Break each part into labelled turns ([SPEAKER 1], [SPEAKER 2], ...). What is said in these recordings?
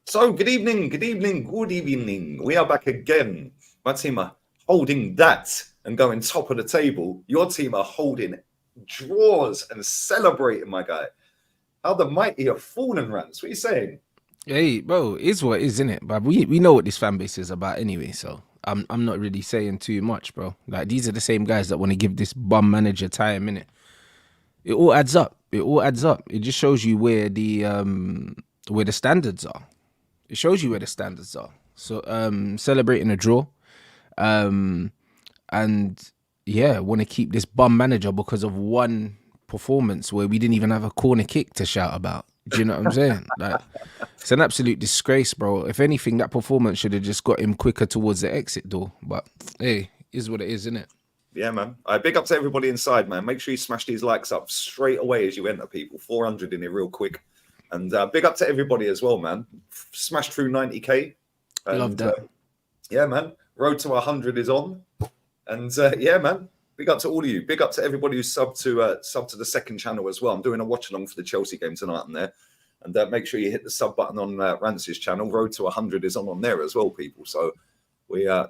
[SPEAKER 1] So, good evening, good evening, good evening. We are back again. My team are holding that and going top of the table. Your team are holding draws and celebrating, my guy. How the mighty have fallen, Rance. What are you saying?
[SPEAKER 2] Hey, bro, it's what it is, isn't it? But we know what this fan base is about anyway, so I'm not really saying too much, bro. Like these are the same guys that want to give this bum manager time, innit? It all adds up. It all adds up. It just shows you where the standards are. It shows you where the standards are. So celebrating a draw. And yeah, want to keep this bum manager because of one performance where we didn't even have a corner kick to shout about. Do you know what I'm saying? Like, it's an absolute disgrace, bro. If anything, that performance should have just got him quicker towards the exit door. But hey, is what it is, isn't it?
[SPEAKER 1] Yeah, man. Big up to everybody inside, man. Make sure you smash these likes up straight away as you enter, people. 400 in here real quick. And big up to everybody as well, man. Smashed through 90K. And,
[SPEAKER 2] Love that.
[SPEAKER 1] Yeah, man. Road to 100 is on. And yeah, man. Big up to all of you. Big up to everybody who's sub to the second channel as well. I'm doing a watch along for the Chelsea game tonight on there. And make sure you hit the sub button on Rance's channel. Road to 100 is on there as well, people. So we all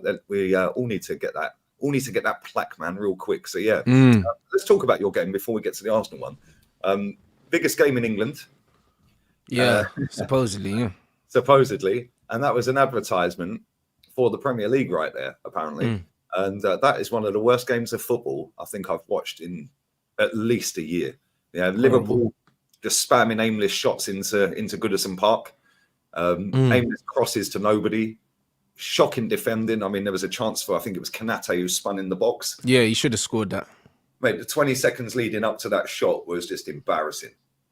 [SPEAKER 1] need to get that. All need to get that plaque, man, real quick. So yeah, let's talk about your game before we get to the Arsenal one. Biggest game in England.
[SPEAKER 2] Yeah, supposedly, yeah.
[SPEAKER 1] Supposedly. And that was an advertisement for the Premier League right there, apparently. And that is one of the worst games of football I think I've watched in at least a year. Yeah, Liverpool just spamming aimless shots into Goodison Park. Aimless crosses to nobody. Shocking defending. I mean, there was a chance for, I think it was Kanate who spun in the box.
[SPEAKER 2] Yeah, he should have scored that.
[SPEAKER 1] Mate, the 20 seconds leading up to that shot was just embarrassing.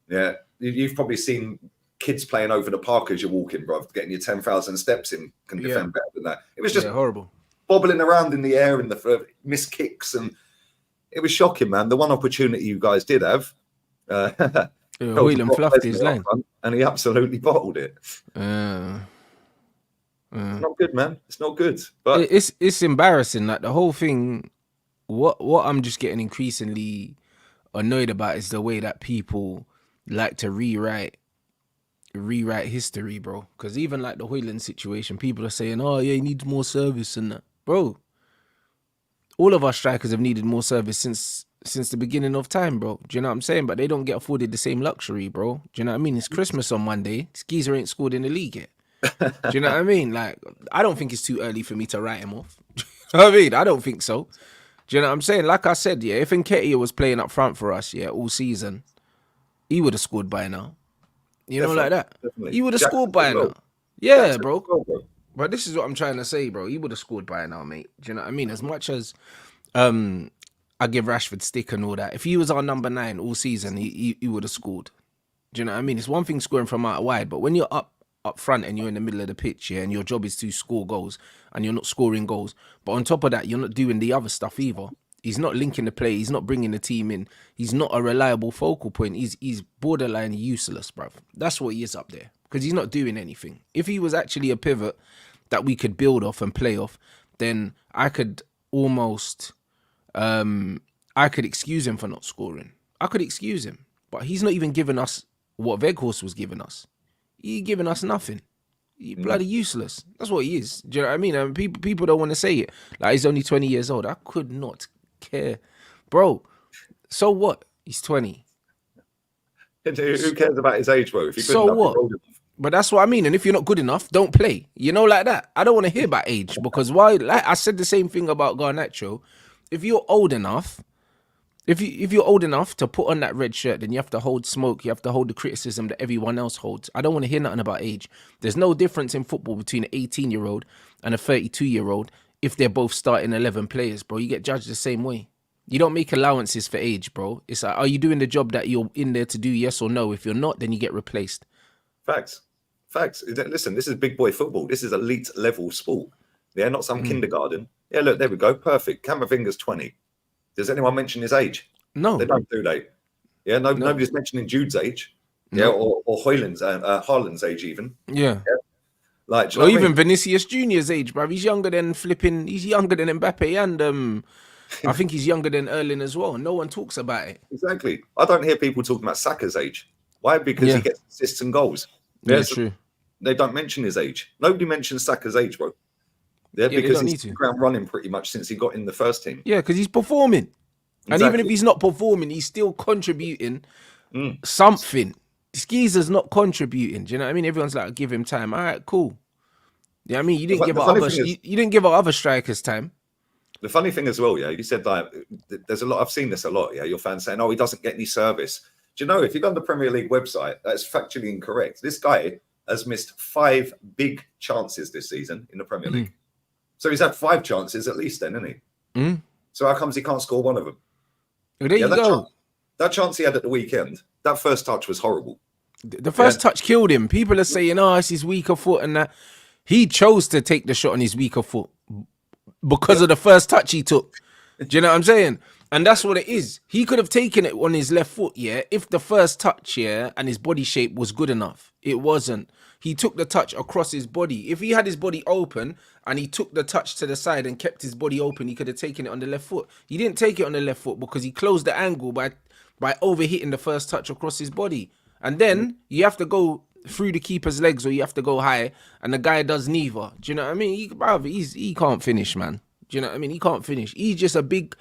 [SPEAKER 1] Yeah, you've probably seen kids playing over the park as you're walking, bro. Getting your 10,000 steps in can defend better than that. It was just
[SPEAKER 2] horrible.
[SPEAKER 1] Bobbling around in the air and the missed kicks, and it was shocking, man. The one opportunity you guys did have,
[SPEAKER 2] Hojlund fluffed his line,
[SPEAKER 1] and he absolutely bottled it. It's not good, man. It's not good. But
[SPEAKER 2] it's embarrassing. Like the whole thing. What I'm just getting increasingly annoyed about is the way that people like to rewrite history, bro. Because even like the Hojlund situation, people are saying, "Oh yeah, he needs more service," and that, bro. All of our strikers have needed more service since the beginning of time, bro. Do you know what I'm saying? But they don't get afforded the same luxury, bro. Do you know what I mean? It's Christmas on Monday. This geezer ain't scored in the league yet. Do you know what I mean? Like, I don't think it's too early for me to write him off. You know what I mean? I don't think so. Do you know what I'm saying? Like I said, yeah, if Nketiah was playing up front for us, yeah, all season, he would have scored by now. You know, like that.
[SPEAKER 1] Definitely.
[SPEAKER 2] He would have scored by now. Yeah, bro. But this is what I'm trying to say, bro. He would have scored by now, mate. Do you know what I mean? As much as I give Rashford stick and all that, if he was our number 9 all season, he would have scored. Do you know what I mean? It's one thing scoring from out wide, but when you're up front and you're in the middle of the pitch, yeah, and your job is to score goals and you're not scoring goals, but on top of that, you're not doing the other stuff either. He's not linking the play. He's not bringing the team in. He's not a reliable focal point. He's borderline useless, bruv. That's what he is up there because he's not doing anything. If he was actually a pivot that we could build off and play off, then I could almost, I could excuse him for not scoring. I could excuse him, but he's not even giving us what Weghorst was giving us. He giving us nothing. He bloody useless. That's what he is. Do you know what I mean? And people don't want to say it. Like, he's only 20 years old. I could not care. Bro, so what? He's 20.
[SPEAKER 1] Who cares about his age, bro? If
[SPEAKER 2] so what? But that's what I mean. And if you're not good enough, don't play. You know, like that. I don't want to hear about age because why? Like I said the same thing about Garnacho. If you're old enough, if you're old enough to put on that red shirt, then you have to hold smoke. You have to hold the criticism that everyone else holds. I don't want to hear nothing about age. There's no difference in football between an 18-year-old and a 32-year-old if they're both starting 11 players, bro. You get judged the same way. You don't make allowances for age, bro. It's like, are you doing the job that you're in there to do, yes or no? If you're not, then you get replaced.
[SPEAKER 1] Facts. Listen, this is big boy football. This is elite level sport. Yeah, not some kindergarten. Yeah, look, there we go. Perfect. Camavinga's 20. Does anyone mention his age?
[SPEAKER 2] No.
[SPEAKER 1] They don't, do they? Yeah, nobody's mentioning Jude's age. Yeah, or Haaland's age even.
[SPEAKER 2] Yeah.
[SPEAKER 1] Like,
[SPEAKER 2] or even Vinicius Junior's age, bruv. He's younger than Mbappe and I think he's younger than Erling as well. No one talks about it.
[SPEAKER 1] Exactly. I don't hear people talking about Saka's age. Why? Because he gets assists and goals.
[SPEAKER 2] Yeah, true.
[SPEAKER 1] they don't mention his age. Nobody mentions Saka's age, bro. Yeah, because he's hit the ground running pretty much since he got in the first team.
[SPEAKER 2] Yeah, because he's performing.
[SPEAKER 1] Exactly.
[SPEAKER 2] And even if he's not performing, he's still contributing something. Skeezer's not contributing. Do you know what I mean? Everyone's like, give him time. All right, cool. Yeah, I mean, you didn't give our other strikers time.
[SPEAKER 1] The funny thing as well, yeah, you said like there's a lot. I've seen this a lot. Yeah, your fans saying, "Oh, he doesn't get any service." Do you know if you go on the Premier League website, that's factually incorrect. This guy has missed 5 big chances this season in the Premier League. So he's had 5 chances at least, then, hasn't he? So how comes he can't score one of them?
[SPEAKER 2] Well, there you go.
[SPEAKER 1] That chance he had at the weekend, that first touch was horrible.
[SPEAKER 2] The first touch killed him. People are saying, "Oh, it's his weaker foot," and that. He chose to take the shot on his weaker foot because of the first touch he took. Do you know what I'm saying? And that's what it is. He could have taken it on his left foot, yeah, if the first touch, yeah, and his body shape was good enough. It wasn't. He took the touch across his body. If he had his body open and he took the touch to the side and kept his body open, he could have taken it on the left foot. He didn't take it on the left foot because he closed the angle by overhitting the first touch across his body. And then you have to go through the keeper's legs or you have to go high, and the guy does neither. Do you know what I mean? He can't finish, man. Do you know what I mean? He can't finish. He's just a big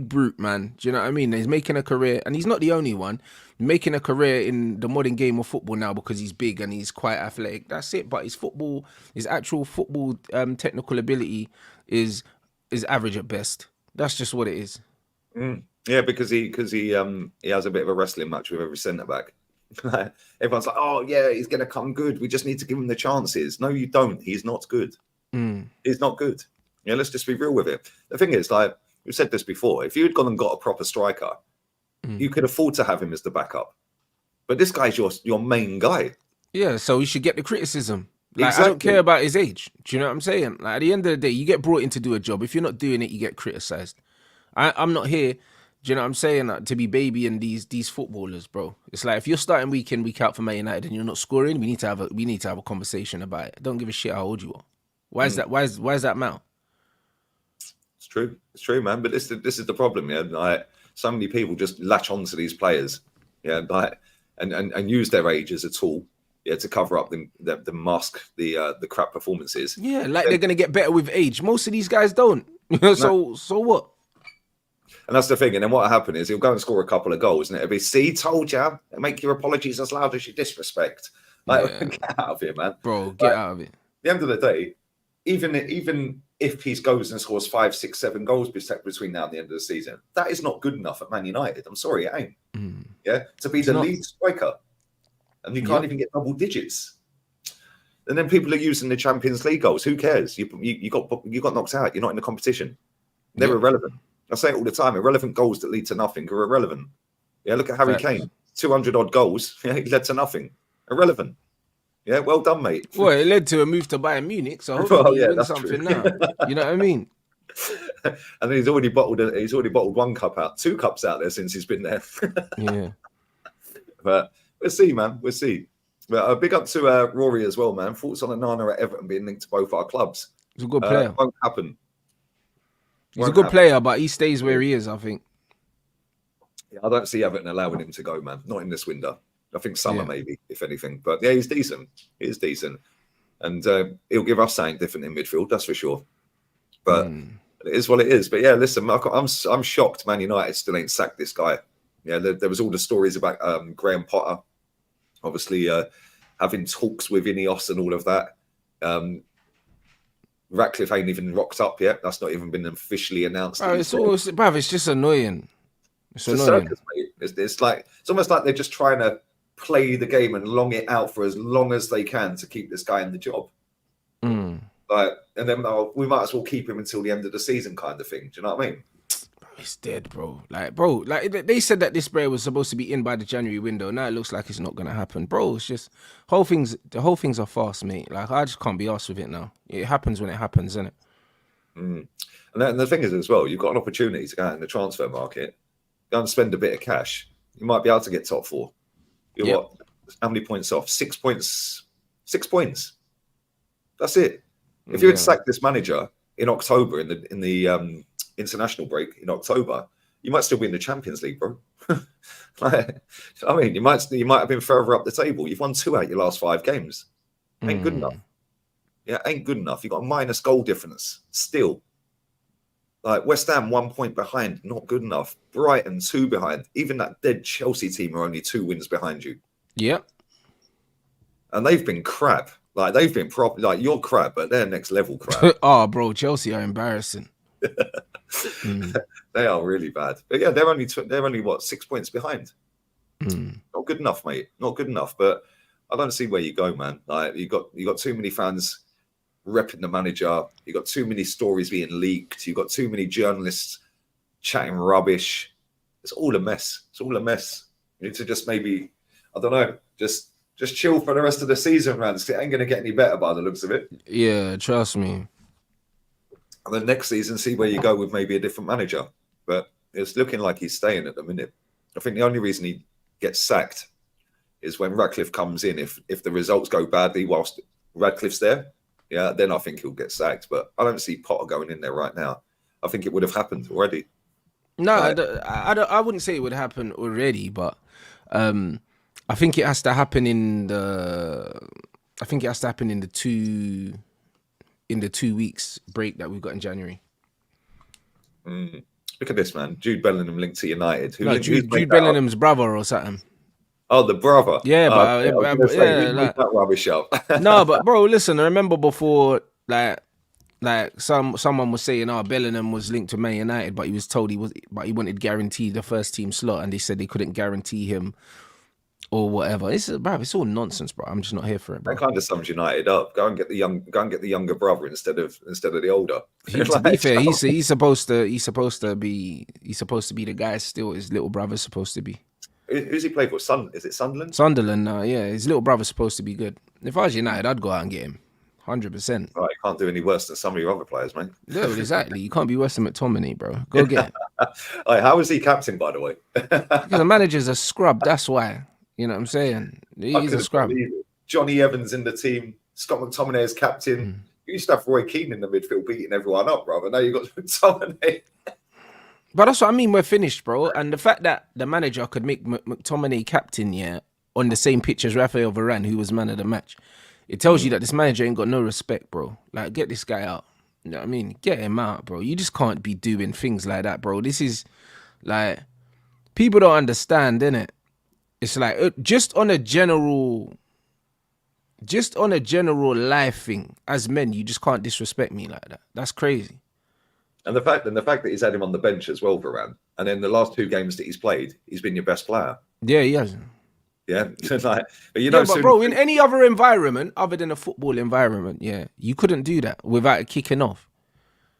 [SPEAKER 2] brute, man. Do you know what I mean? He's making a career, and he's not the only one making a career in the modern game of football now because he's big and he's quite athletic. That's it. But his actual football technical ability is average at best. That's just what it is.
[SPEAKER 1] Yeah, because he has a bit of a wrestling match with every centre back. Everyone's like, "Oh yeah, he's gonna come good. We just need to give him the chances." No, you don't. He's not good. He's not good. Yeah, let's just be real with it. The thing is, like we've said this before, if you had gone and got a proper striker, you could afford to have him as the backup. But this guy's your main guy.
[SPEAKER 2] Yeah, so he should get the criticism. Like,
[SPEAKER 1] exactly.
[SPEAKER 2] I don't care about his age. Do you know what I'm saying? Like, at the end of the day, you get brought in to do a job. If you're not doing it, you get criticised. I'm not here. Do you know what I'm saying? To be babying these footballers, bro. It's like if you're starting week in, week out for Man United and you're not scoring, we need to have a conversation about it. I don't give a shit how old you are. Why is that? Why is that matter?
[SPEAKER 1] It's true, man. But this is the problem, yeah. Like so many people just latch onto these players, yeah, like and use their age as a tool, yeah, to cover up the mask the crap performances.
[SPEAKER 2] Yeah, like they're gonna get better with age. Most of these guys don't. So what? And
[SPEAKER 1] that's the thing. And then what happened is he'll go and score a couple of goals, and it'll be, "See, told ya, make your apologies as loud as you disrespect." Like, get out of here, man.
[SPEAKER 2] Bro, get out of it.
[SPEAKER 1] At the end of the day, even if he goes and scores 5, 6, 7 goals between now and the end of the season, that is not good enough at Man United. I'm sorry, it ain't. Yeah, to be the lead striker, and you can't even get double digits. And then people are using the Champions League goals. Who cares? You got knocked out. You're not in the competition. They're irrelevant. I say it all the time. Irrelevant goals that lead to nothing are irrelevant. Yeah, look at Harry Kane. 200 odd goals. Yeah, he led to nothing. Irrelevant. Yeah, well done, mate.
[SPEAKER 2] Well, it led to a move to Bayern Munich, so hopefully he wins something now. You know what I mean?
[SPEAKER 1] And he's already bottled 1 cup out, 2 cups out there since he's been there.
[SPEAKER 2] Yeah.
[SPEAKER 1] But we'll see, man. We'll see. But big up to Rory as well, man. Thoughts on Onana at Everton being linked to both our clubs?
[SPEAKER 2] He's a good player.
[SPEAKER 1] Won't happen.
[SPEAKER 2] He's a good player, but he stays where he is, I think.
[SPEAKER 1] Yeah, I don't see Everton allowing him to go, man. Not in this window. I think summer maybe, if anything. But yeah, he's decent. He is decent. And he'll give us something different in midfield, that's for sure. But it is what it is. But yeah, listen, I'm shocked Man United still ain't sacked this guy. Yeah, there was all the stories about Graham Potter, obviously having talks with Ineos and all of that. Ratcliffe ain't even rocked up yet. That's not even been officially announced.
[SPEAKER 2] It's just annoying. It's annoying.
[SPEAKER 1] Circus, mate. It's almost like they're just trying to play the game and long it out for as long as they can to keep this guy in the job. Like, and then we might as well keep him until the end of the season, kind of thing. Do you know what I mean?
[SPEAKER 2] It's dead, bro. Like they said that this player was supposed to be in by the January window. Now it looks like it's not gonna happen, bro. It's just the whole thing's a farce, mate. Like I just can't be arsed with it now. It happens when it happens, isn't it?
[SPEAKER 1] And the thing is as well, you've got an opportunity to go out in the transfer market, go and spend a bit of cash. You might be able to get top 4. You're what? How many points off? 6 points. 6 points. That's it. If you had sacked this manager in October in the international break in October, you might still be in the Champions League, bro. I mean, you might have been further up the table. You've won 2 out your last 5 games. Ain't good enough. Yeah, ain't good enough. You got a minus goal difference still. Like West Ham 1 point behind, not good enough. Brighton 2 behind. Even that dead Chelsea team are only 2 wins behind you.
[SPEAKER 2] Yep.
[SPEAKER 1] And they've been crap. Like they've been like you're crap, but they're next level crap.
[SPEAKER 2] Oh, bro, Chelsea are embarrassing.
[SPEAKER 1] They are really bad. But yeah, they're only what 6 points behind. Not good enough, mate. Not good enough. But I don't see where you go, man. Like you got too many fans repping the manager. You got too many stories being leaked. You got too many journalists chatting rubbish. It's all a mess. It's all a mess. You need to just maybe, I don't know, just chill for the rest of the season, man. It ain't gonna get any better by the looks of it.
[SPEAKER 2] Yeah, trust me.
[SPEAKER 1] And then next season, see where you go with maybe a different manager. But it's looking like he's staying at the minute. I think the only reason he gets sacked is when Ratcliffe comes in. If the results go badly whilst Radcliffe's there, yeah, then I think he'll get sacked. But I don't see Potter going in there right now. I think it would have happened already.
[SPEAKER 2] No, I wouldn't say it would happen already, but I think it has to happen in the 2 weeks break that we've got in January.
[SPEAKER 1] Look at this, man. Jude Bellingham linked to United.
[SPEAKER 2] Jude Bellingham's brother or something.
[SPEAKER 1] Oh, the brother.
[SPEAKER 2] Yeah, but
[SPEAKER 1] that rubbish up.
[SPEAKER 2] No, but bro, listen. I remember before, like someone was saying, "Oh, Bellingham was linked to Man United, but he was told he wanted guaranteed the first team slot, and they said they couldn't guarantee him or whatever." It's all nonsense, bro. I'm just not here for it, bro.
[SPEAKER 1] That kind of sums United up. Go and get the younger brother instead of the older.
[SPEAKER 2] To be fair, he's supposed to be the guy still. His little brother's supposed to be.
[SPEAKER 1] Who's he play for? Is it Sunderland?
[SPEAKER 2] Sunderland now, yeah. His little brother's supposed to be good. If I was United, I'd go out and get him. 100%.
[SPEAKER 1] Right, you can't do any worse than some of your other players, mate.
[SPEAKER 2] Yeah, exactly. You can't be worse than McTominay, bro. Go get him.
[SPEAKER 1] Right, how is he captain, by the way?
[SPEAKER 2] Because the manager's a scrub, that's why. You know what I'm saying? He's a scrub.
[SPEAKER 1] Johnny Evans in the team. Scott McTominay as captain. You used to have Roy Keane in the midfield beating everyone up, brother. Now you've got McTominay.
[SPEAKER 2] But that's what I mean. We're finished, bro. And the fact that the manager could make McTominay captain, yeah, on the same pitch as Raphael Varane, who was man of the match, it tells you that this manager ain't got no respect, bro. Like, get this guy out. You know what I mean? Get him out, bro. You just can't be doing things like that, bro. This is like, people don't understand, innit? It's like just on a general life thing. As men, you just can't disrespect me like that. That's crazy.
[SPEAKER 1] And the fact that he's had him on the bench as well, Varane, and in the last 2 games that he's played, he's been your best player.
[SPEAKER 2] Yeah, he has.
[SPEAKER 1] Yeah, like,
[SPEAKER 2] but bro, in any other environment other than a football environment, yeah, you couldn't do that without it kicking off.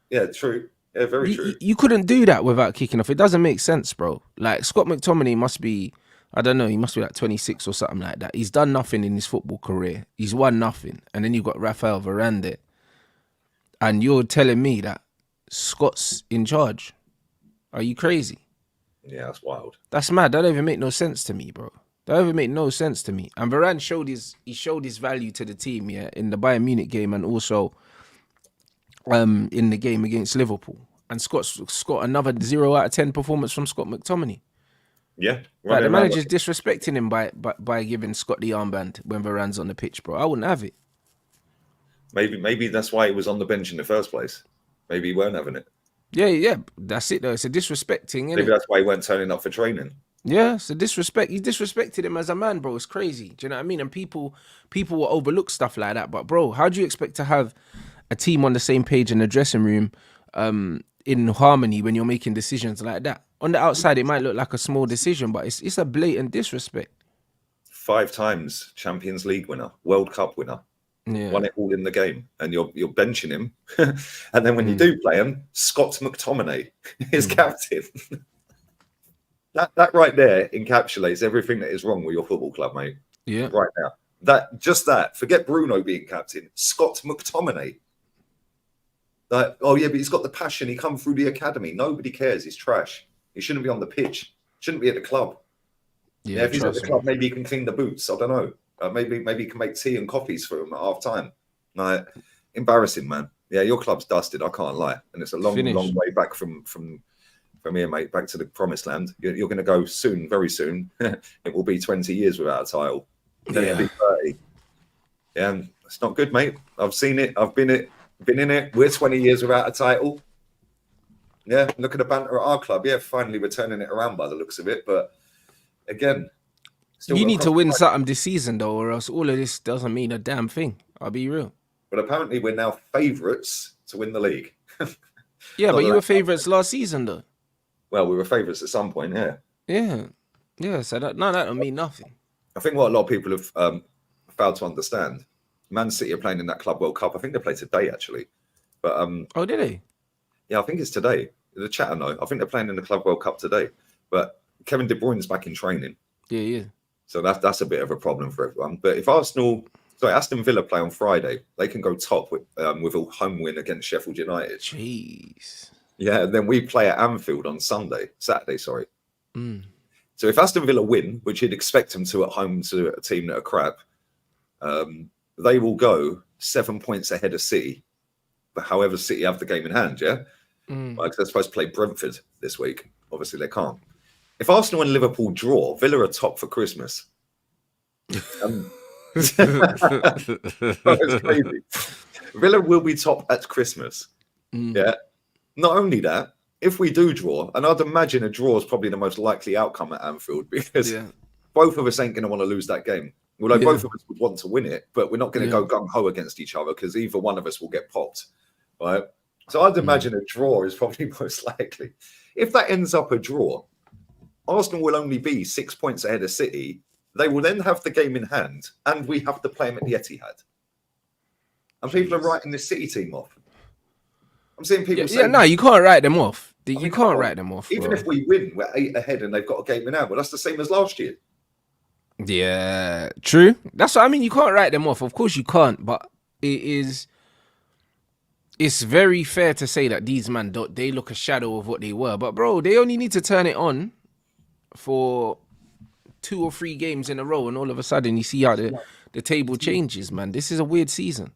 [SPEAKER 1] Yeah, true. Yeah, very true.
[SPEAKER 2] You couldn't do that without kicking off. It doesn't make sense, bro. Like Scott McTominay must be, I don't know, he must be like 26 or something like that. He's done nothing in his football career. He's won nothing, and then you've got Raphael Varane there, and you're telling me that Scott's in charge? Are you crazy?
[SPEAKER 1] Yeah, that's wild.
[SPEAKER 2] That's mad. That don't even make no sense to me, bro. That don't even make no sense to me. And Varane showed his value to the team, yeah, in the Bayern Munich game and also in the game against Liverpool. And Scott's got another 0 out of 10 performance from Scott McTominay.
[SPEAKER 1] Yeah,
[SPEAKER 2] like the manager's disrespecting him by giving Scott the armband when Varane's on the pitch, bro. I wouldn't have it.
[SPEAKER 1] Maybe that's why he was on the bench in the first place. Maybe he weren't having it.
[SPEAKER 2] Yeah, that's it though. It's a disrespecting, innit?
[SPEAKER 1] Maybe that's why he weren't turning up for training.
[SPEAKER 2] Yeah, it's a disrespect. He disrespected him as a man, bro. It's crazy. Do you know what I mean? And people will overlook stuff like that. But bro, how do you expect to have a team on the same page in the dressing room in harmony when you're making decisions like that? On the outside, it might look like a small decision, but it's a blatant disrespect. 5
[SPEAKER 1] times Champions League winner, World Cup winner. Yeah. Won it all in the game, and you're benching him, and then when you do play him, Scott McTominay is captain. That right there encapsulates everything that is wrong with your football club, mate.
[SPEAKER 2] Yeah,
[SPEAKER 1] right now. That forget Bruno being captain. Scott McTominay. Like, oh yeah, but he's got the passion. He come through the academy. Nobody cares. He's trash. He shouldn't be on the pitch. Shouldn't be at the club. Yeah, if he's at the club, maybe he can clean the boots. I don't know. Maybe he can make tea and coffees for him at half time. Like, embarrassing, man. Yeah, your club's dusted. I can't lie, and it's a long way back from here, mate. Back to the promised land. You're going to go soon, very soon. It will be 20 years without a title. Then it'll be 30. Yeah, It's not good, mate. I've seen it. I've been in it. We're 20 years without a title. Yeah, look at the banter at our club. Yeah, finally we're turning it around by the looks of it. But again,
[SPEAKER 2] you need to win something this season, though, or else all of this doesn't mean a damn thing. I'll be real.
[SPEAKER 1] But apparently we're now favourites to win the league.
[SPEAKER 2] Yeah, but you were favourites last season, though.
[SPEAKER 1] Well, we were favourites at some point, yeah.
[SPEAKER 2] Yeah. So that don't mean nothing.
[SPEAKER 1] I think what a lot of people have failed to understand, Man City are playing in that Club World Cup. I think they play today, actually. But
[SPEAKER 2] oh, did they?
[SPEAKER 1] Yeah, I think it's today. The chatter know. I think they're playing in the Club World Cup today. But Kevin De Bruyne's back in training.
[SPEAKER 2] Yeah.
[SPEAKER 1] So that's a bit of a problem for everyone. But if Aston Villa play on Friday, they can go top with a home win against Sheffield United.
[SPEAKER 2] Jeez.
[SPEAKER 1] Yeah, and then we play at Anfield on Saturday. So if Aston Villa win, which you'd expect them to at home to a team that are crap, they will go 7 points ahead of City. But however, City have the game in hand, yeah? Like they're supposed to play Brentford this week. Obviously, they can't. If Arsenal and Liverpool draw, Villa are top for Christmas. It's crazy. Villa will be top at Christmas. Yeah. Not only that, if we do draw, and I'd imagine a draw is probably the most likely outcome at Anfield because both of us ain't going to want to lose that game. Although both of us would want to win it, but we're not going to go gung-ho against each other because either one of us will get popped. Right? So I'd imagine a draw is probably most likely. If that ends up a draw, Arsenal will only be 6 points ahead of City. They will then have the game in hand, and we have to play them at the Etihad. And people are writing the City team off. I'm seeing people say...
[SPEAKER 2] no, you can't write them off. You can't write them off.
[SPEAKER 1] Even if we win, we're 8 ahead and they've got a game in hand. Well, that's the same as last year.
[SPEAKER 2] Yeah, true. That's what I mean. You can't write them off. Of course you can't, but it's very fair to say that these men, they look a shadow of what they were. But, bro, they only need to turn it on for 2 or 3 games in a row, and all of a sudden you see how the table changes, man. This is a weird season.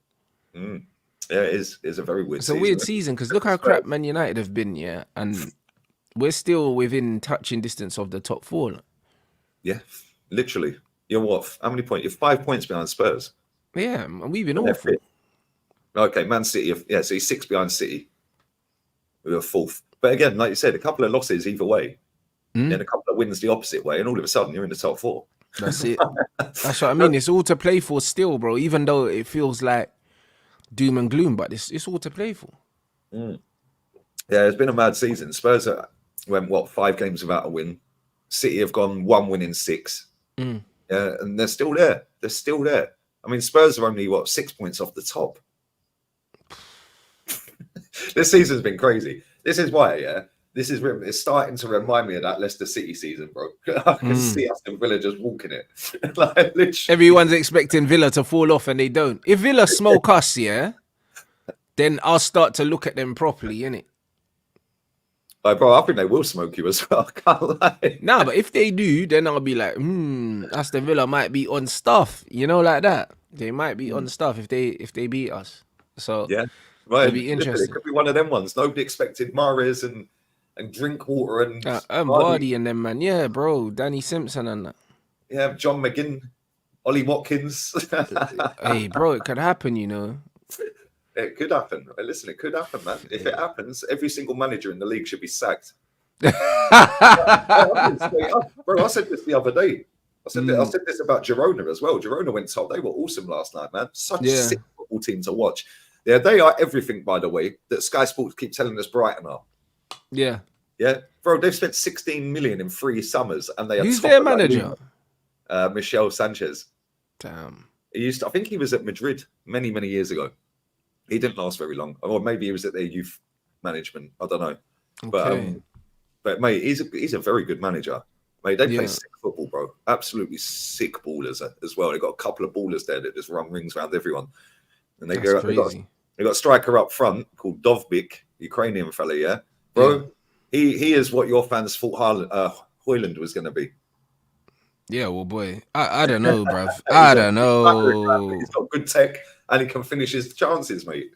[SPEAKER 1] Yeah, it is. It's a very weird season.
[SPEAKER 2] It's a weird season because look how crap Man United have been, yeah? And we're still within touching distance of the top 4.
[SPEAKER 1] Yeah, literally. You're what? How many points? You're 5 points behind Spurs.
[SPEAKER 2] Yeah, and we've been awful.
[SPEAKER 1] Okay, Man City. Yeah, so he's 6 behind City. We were 4th. But again, like you said, a couple of losses either way. And a couple of wins the opposite way, and all of a sudden you're in the top 4.
[SPEAKER 2] That's it. That's what I mean. It's all to play for still, bro. Even though it feels like doom and gloom, but it's all to play for.
[SPEAKER 1] Yeah, it's been a mad season. Spurs went 5 games without a win. City have gone 1 win in 6. And they're still there. They're still there. I mean, Spurs are only 6 points off the top. This season's been crazy. This is why, it's starting to remind me of that Leicester City season, bro. I can see Aston Villa just walking it. Like, literally.
[SPEAKER 2] Everyone's expecting Villa to fall off and they don't. If Villa smoke us, then I'll start to look at them properly, innit?
[SPEAKER 1] Like, bro, I think they will smoke you as well. I can't lie.
[SPEAKER 2] Nah, but if they do, then I'll be like, Aston Villa might be on stuff, like that. They might be on stuff if they beat us. So
[SPEAKER 1] yeah, right.
[SPEAKER 2] It'll be interesting.
[SPEAKER 1] It could be one of them ones. Nobody expected Mahrez and Drinkwater and
[SPEAKER 2] Vardy and them, man. Yeah, bro. Danny Simpson and that.
[SPEAKER 1] Yeah, John McGinn, Ollie Watkins.
[SPEAKER 2] Hey, bro, it could happen,
[SPEAKER 1] It could happen. Listen, it could happen, man. If it happens, every single manager in the league should be sacked. Bro, I said this the other day. I said this about Girona as well. Girona went top. They were awesome last night, man. Such a sick football team to watch. Yeah, they are everything, by the way, that Sky Sports keep telling us Brighton are.
[SPEAKER 2] Yeah.
[SPEAKER 1] Yeah. Bro, they've spent 16 million in 3 summers and they are
[SPEAKER 2] Who's their manager?
[SPEAKER 1] Michel Sanchez.
[SPEAKER 2] Damn.
[SPEAKER 1] I think he was at Madrid many, many years ago. He didn't last very long. Or maybe he was at their youth management. I don't know.
[SPEAKER 2] Okay.
[SPEAKER 1] But mate, he's a very good manager. Mate, they play sick football, bro. Absolutely sick ballers as well. They've got a couple of ballers there that just run rings around everyone. And they got a striker up front called Dovbyk, Ukrainian fella, yeah? Bro, he is what your fans thought Hojlund was going to be.
[SPEAKER 2] Yeah, well, boy, I don't know, bruv. I don't know.
[SPEAKER 1] He's got good tech and he can finish his chances, mate.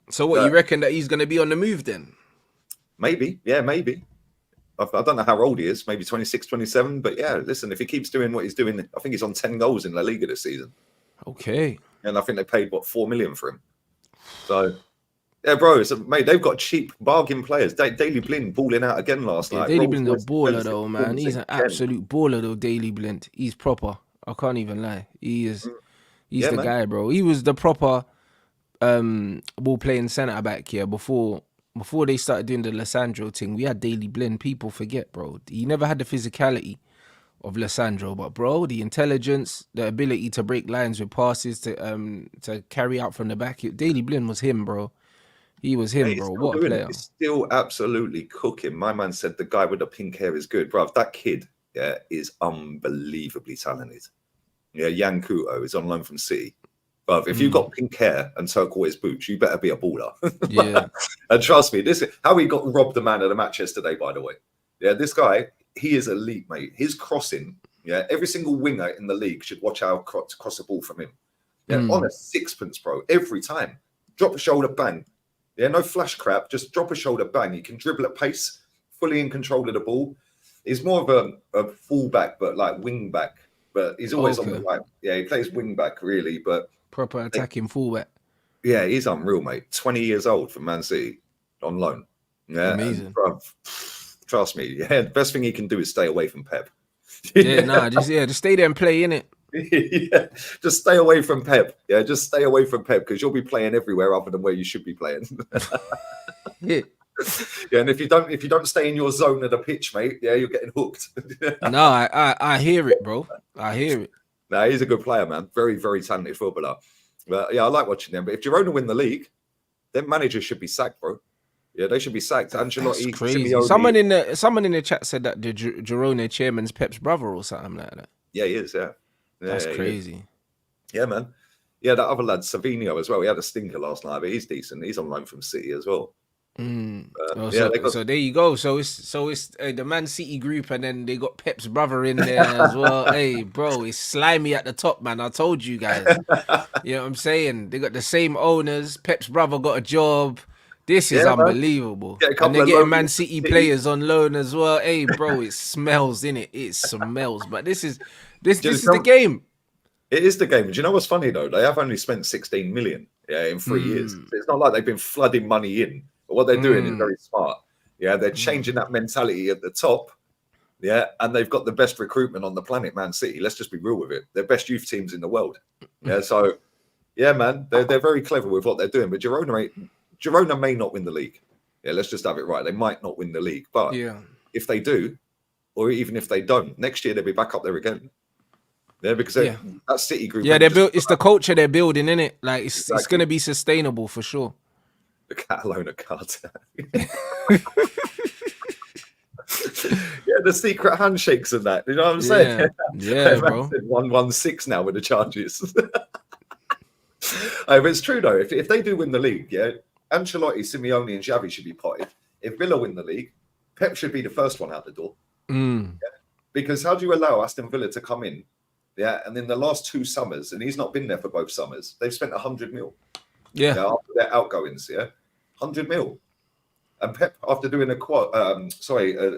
[SPEAKER 2] So what, you reckon that he's going to be on the move then?
[SPEAKER 1] Maybe. Yeah, maybe. I don't know how old he is, maybe 26, 27. But yeah, listen, if he keeps doing what he's doing, I think he's on 10 goals in La Liga this season.
[SPEAKER 2] Okay.
[SPEAKER 1] and I think they paid, 4 million for him. So, yeah, bro, mate, they've got cheap bargain players. Daley Blind balling out again last night.
[SPEAKER 2] Daley Blind's a baller, though, man. He's an absolute baller, though, Daley Blind. He's proper. I can't even lie. He's the guy, bro. He was the proper ball-playing centre-back here before they started doing the Lissandro thing. We had Daley Blind. People forget, bro. He never had the physicality of Lissandro, but, bro, the intelligence, the ability to break lines with passes, to carry out from the back. Daley Blind was him, bro. He was him, bro. What a player.
[SPEAKER 1] He's still absolutely cooking. My man said the guy with the pink hair is good. Bro, that kid is unbelievably talented. Yeah, Yan Kuto is on loan from City. But if you've got pink hair and turquoise boots, you better be a baller.
[SPEAKER 2] Yeah.
[SPEAKER 1] And trust me, this is how he got robbed the man of the match yesterday, by the way. Yeah, this guy, he is elite, mate. His crossing, every single winger in the league should watch how to cross a ball from him. Yeah, on a sixpence, bro, every time. Drop a shoulder, bang. Yeah, no flash crap. Just drop a shoulder, bang. He can dribble at pace, fully in control of the ball. He's more of a fullback, but like wing back. But he's always on the right. Yeah, he plays wing back, really. But
[SPEAKER 2] proper attacking fullback.
[SPEAKER 1] Yeah, he's unreal, mate. 20 years old from Man City on loan. Yeah,
[SPEAKER 2] amazing.
[SPEAKER 1] Trust me. Yeah, the best thing he can do is stay away from Pep.
[SPEAKER 2] Just stay there and play, innit?
[SPEAKER 1] Yeah, just stay away from Pep. Yeah, just stay away from Pep because you'll be playing everywhere other than where you should be playing.
[SPEAKER 2] Yeah.
[SPEAKER 1] Yeah, and if you don't stay in your zone of the pitch, mate, you're getting hooked.
[SPEAKER 2] No, I hear it, bro. I hear it.
[SPEAKER 1] No, he's a good player, man. Very, very talented footballer. But yeah, I like watching them. But if Girona win the league, then managers should be sacked, bro. Yeah, they should be sacked. Ancelotti,
[SPEAKER 2] that's crazy.
[SPEAKER 1] Simeone.
[SPEAKER 2] Someone in the chat said that the Girona chairman's Pep's brother or something like that.
[SPEAKER 1] Yeah, he is. Yeah,
[SPEAKER 2] that's crazy.
[SPEAKER 1] Yeah, man. Yeah, that other lad, Savinho, as well. He had a stinker last night, but he's decent. He's on loan from City as well.
[SPEAKER 2] So there you go. So it's the Man City group, and then they got Pep's brother in there as well. Hey, bro, it's slimy at the top, man. I told you guys. You know what I'm saying? They got the same owners. Pep's brother got a job. This is unbelievable. And they're getting Man City players on loan as well. Hey, bro, it smells, innit? It smells. But this is the game.
[SPEAKER 1] It is the game. Do you know what's funny though? They have only spent 16 million in 3 years. It's not like they've been flooding money in. But what they're doing is very smart. Yeah, they're changing that mentality at the top. Yeah, and they've got the best recruitment on the planet, Man City. Let's just be real with it. They're best youth teams in the world. Yeah, so yeah, man, they're very clever with what they're doing. But Girona may not win the league. Yeah, let's just have it right. They might not win the league, but if they do, or even if they don't, next year they'll be back up there again. Yeah, because that City group.
[SPEAKER 2] Yeah, it's the culture they're building, isn't it? Like it's going to be sustainable for sure.
[SPEAKER 1] The Catalona cartel. The secret handshakes and that. You know what I'm saying?
[SPEAKER 2] Yeah, bro.
[SPEAKER 1] 116 now with the charges. But it's true though. If they do win the league, Ancelotti, Simeone, and Xavi should be potted. If Villa win the league, Pep should be the first one out the door. Because how do you allow Aston Villa to come in? Yeah, and in the last 2 summers, and he's not been there for both summers, they've spent 100 mil. After their outgoings, 100 mil. And Pep, after doing a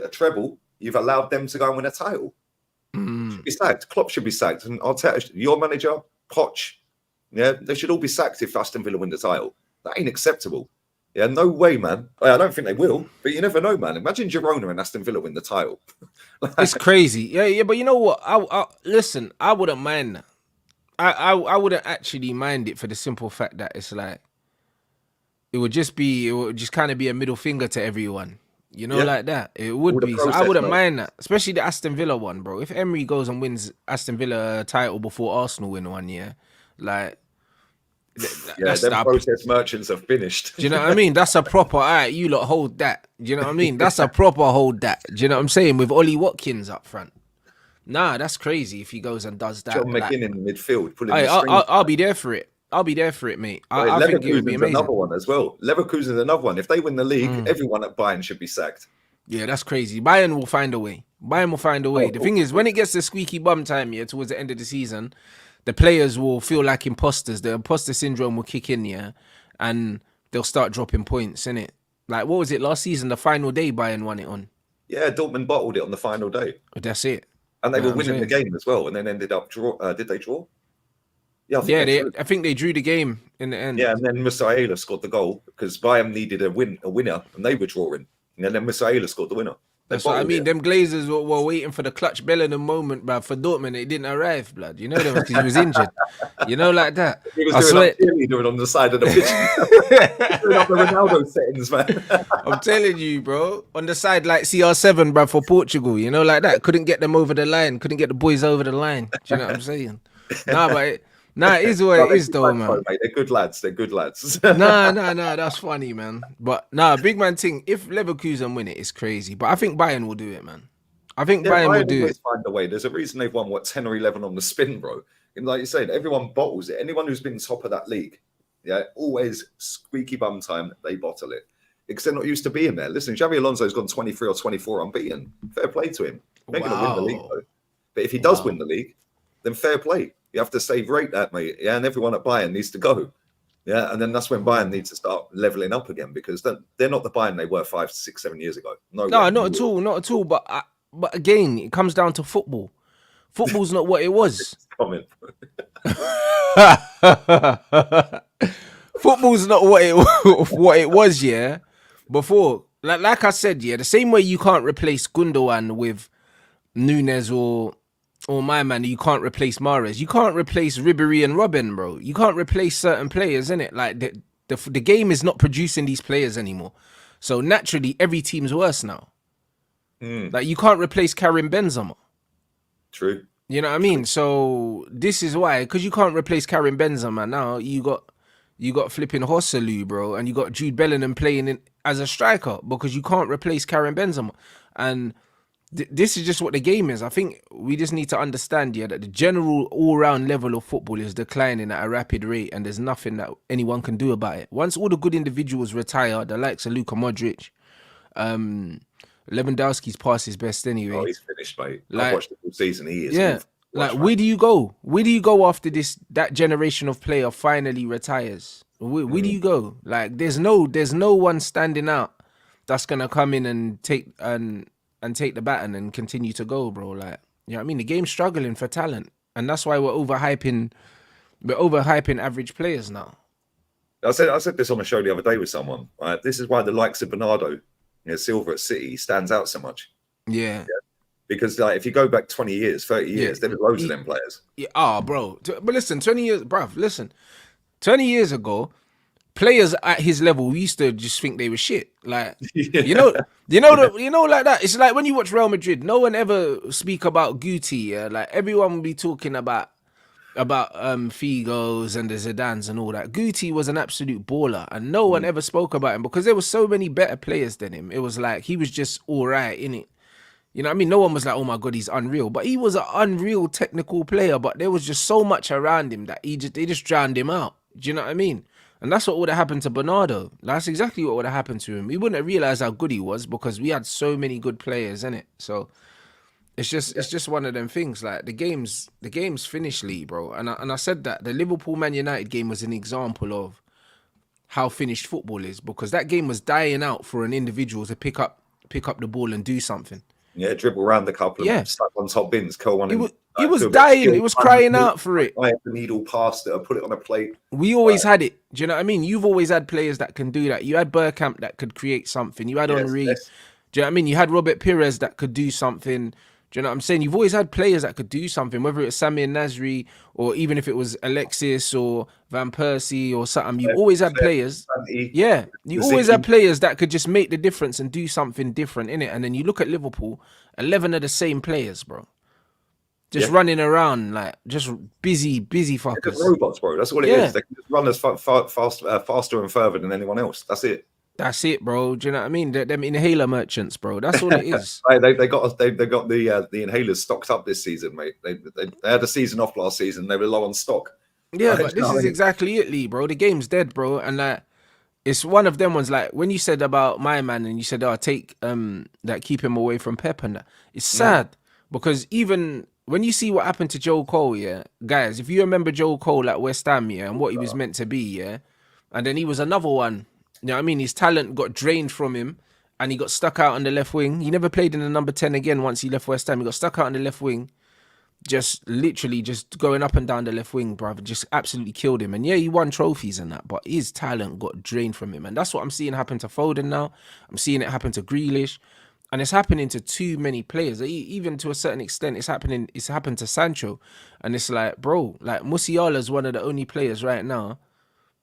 [SPEAKER 1] treble, you've allowed them to go and win a title. Should be sacked. Klopp should be sacked. And Arteta, your manager, Poch, they should all be sacked if Aston Villa win the title. That ain't acceptable. Yeah, no way, man. I don't think they will, but you never know, man. Imagine Girona and Aston Villa win the title.
[SPEAKER 2] It's crazy. Yeah, but you know what? Listen, I wouldn't mind that. I wouldn't actually mind it for the simple fact that it's like it would just kind of be a middle finger to everyone. You know, like that. It would be. So I wouldn't mind that. Especially the Aston Villa one, bro. If Emery goes and wins Aston Villa title before Arsenal win one, like
[SPEAKER 1] the protest merchants have finished.
[SPEAKER 2] Do you know what I mean? That's a proper, all right, you lot hold that. Do you know what I mean? That's a proper hold that. Do you know what I'm saying? With Ollie Watkins up front. Nah, that's crazy if he goes and does that.
[SPEAKER 1] John McGinn in the midfield.
[SPEAKER 2] I'll be there for it. I'll be there for it, mate. I think it would be amazing.
[SPEAKER 1] Another one as well. Leverkusen's another one. If they win the league, everyone at Bayern should be sacked.
[SPEAKER 2] Yeah, that's crazy. Bayern will find a way. The thing is, when it gets to squeaky bum time towards the end of the season, the players will feel like imposters. The imposter syndrome will kick in, and they'll start dropping points, innit? Like, what was it last season? The final day Bayern won it on.
[SPEAKER 1] Yeah, Dortmund bottled it on the final day.
[SPEAKER 2] That's it.
[SPEAKER 1] And they were winning the game as well, and then ended up draw. Did they draw? Yeah,
[SPEAKER 2] I think they drew the game in the end.
[SPEAKER 1] Yeah, and then Musiala scored the goal because Bayern needed a winner, and they were drawing. And then Musiala scored the winner.
[SPEAKER 2] That's what I mean. Them Glazers were waiting for the clutch Bellingham moment, bruv. For Dortmund, it didn't arrive, blood. You know that because he was injured. You know, like that.
[SPEAKER 1] He was doing on the side of the pitch. Doing up the Ronaldo settings, man.
[SPEAKER 2] I'm telling you, bro. On the side, like CR7, bruv, for Portugal. You know, like that. Couldn't get them over the line. Couldn't get the boys over the line. Do you know what I'm saying? It is what it is, though, man.
[SPEAKER 1] Mate. They're good lads.
[SPEAKER 2] Nah, that's funny, man. But big man thing. If Leverkusen win it, it's crazy. But I think Bayern will do it, man. I think Bayern will do it.
[SPEAKER 1] Find a way. There's a reason they've won 10 or 11 on the spin, bro. And like you said, everyone bottles it. Anyone who's been top of that league, always squeaky bum time. They bottle it because they're not used to being there. Listen, Xabi Alonso's gone 23 or 24 unbeaten. Fair play to him. They're going to win the league, though. But if he does win the league, then fair play. You have to rate that, mate. Yeah, and everyone at Bayern needs to go. Yeah, and then that's when Bayern needs to start leveling up again because they're not the Bayern they were 5, 6, 7 years ago. No, not at
[SPEAKER 2] all. But again, it comes down to football. Football's not what it was. Football's not what it was. Yeah, before, like I said, the same way you can't replace Gundogan with Nunes or my man, you can't replace Mahrez. You can't replace Ribéry and Robben, bro. You can't replace certain players, innit? Like the game is not producing these players anymore. So naturally, every team's worse now. Like you can't replace Karim Benzema.
[SPEAKER 1] True.
[SPEAKER 2] You know what I mean? So this is why, because you can't replace Karim Benzema now. You got flipping Hojlund, bro, and you got Jude Bellingham playing as a striker because you can't replace Karim Benzema. And this is just what the game is. I think we just need to understand, that the general all-round level of football is declining at a rapid rate, and there's nothing that anyone can do about it. Once all the good individuals retire, the likes of Luka Modric, Lewandowski's past his best anyway.
[SPEAKER 1] Oh, he's finished, mate. I've watched the whole season. He is.
[SPEAKER 2] Yeah. Where do you go? Where do you go after that generation of player finally retires? Where do you go? Like, there's no one standing out that's gonna come in and take the baton and continue to go, bro. Like, you know what I mean? The game's struggling for talent, and that's why we're overhyping average players now.
[SPEAKER 1] I said this on a show the other day with someone. Right? This is why the likes of Bernardo, Silva at City stands out so much.
[SPEAKER 2] Yeah.
[SPEAKER 1] Because if you go back 20 years, 30 years, there were loads of them players.
[SPEAKER 2] Yeah, bro. But listen, 20 years, bruv, listen. 20 years ago, players at his level, we used to just think they were shit. Like, you know, like that. It's like when you watch Real Madrid, no one ever speak about Guti. Yeah, like everyone will be talking about Figos and the Zidans and all that. Guti was an absolute baller, and no one ever spoke about him because there were so many better players than him. It was like he was just all right in it. You know what I mean? No one was like, oh my God, he's unreal. But he was an unreal technical player, but there was just so much around him that they just drowned him out. Do you know what I mean? And that's what would have happened to Bernardo. That's exactly what would have happened to him. We wouldn't have realized how good he was because we had so many good players in it. So it's just one of them things. Like the game's finished, Lee, bro. And I said that the Liverpool Man United game was an example of how finished football is because that game was dying out for an individual to pick up the ball and do something.
[SPEAKER 1] Yeah, dribble around the couple and stuck on top bins, curl one.
[SPEAKER 2] He was dying. He was crying out for it.
[SPEAKER 1] I had the needle past it or put it on a plate.
[SPEAKER 2] We always had it. Do you know what I mean? You've always had players that can do that. You had Bergkamp that could create something. You had Henry.
[SPEAKER 1] Yes.
[SPEAKER 2] Do you know what I mean? You had Robert Pires that could do something. Do you know what I'm saying? You've always had players that could do something, whether it was Samir Nasri or even if it was Alexis or Van Persie or something. You always had players. Yeah. You always had players that could just make the difference and do something different in it. And then you look at Liverpool, 11 of the same players, bro. Just running around, like, just busy fuckers.
[SPEAKER 1] They're just robots, bro. That's what it is. They can just run as faster and further than anyone else. That's it. That's
[SPEAKER 2] it, bro. Do you know what I mean? Them inhaler merchants, bro. That's all it is.
[SPEAKER 1] they got the inhalers stocked up this season, mate. They had a season off last season. They were low on stock.
[SPEAKER 2] Yeah, but this is exactly it, Lee, bro. The game's dead, bro. And like, it's one of them ones. Like when you said about my man, and you said, "Oh, take keep him away from Pep," and that. It's sad because even when you see what happened to Joe Cole, guys, if you remember Joe Cole at West Ham, and what he was meant to be, and then he was another one. You know what I mean? His talent got drained from him and he got stuck out on the left wing. He never played in the number 10 again once he left West Ham. He got stuck out on the left wing. just literally just going up and down the left wing, bruv, just absolutely killed him. And yeah, he won trophies and that, but his talent got drained from him. And that's what I'm seeing happen to Foden now. I'm seeing it happen to Grealish. And it's happening to too many players. Even to a certain extent, it's happened to Sancho. And it's like, bro, like Musiala is one of the only players right now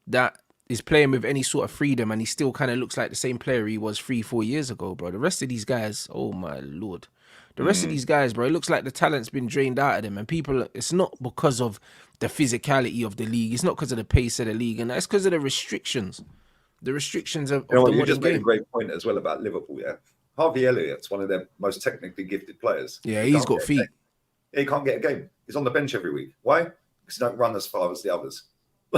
[SPEAKER 2] that is playing with any sort of freedom, and he still kind of looks like the same player he was 3-4 years ago, bro. The rest of these guys, oh my lord. The rest of these guys, bro, it looks like the talent's been drained out of them. And people, it's not because of the physicality of the league. It's not because of the pace of the league. And that's because of the restrictions. The restrictions of the modern game.
[SPEAKER 1] You just made a great point as well about Liverpool, yeah. Harvey Elliott's one of their most technically gifted players.
[SPEAKER 2] Yeah, he's got feet.
[SPEAKER 1] He can't get a game. He's on the bench every week. Why? Because he don't run as far as the others.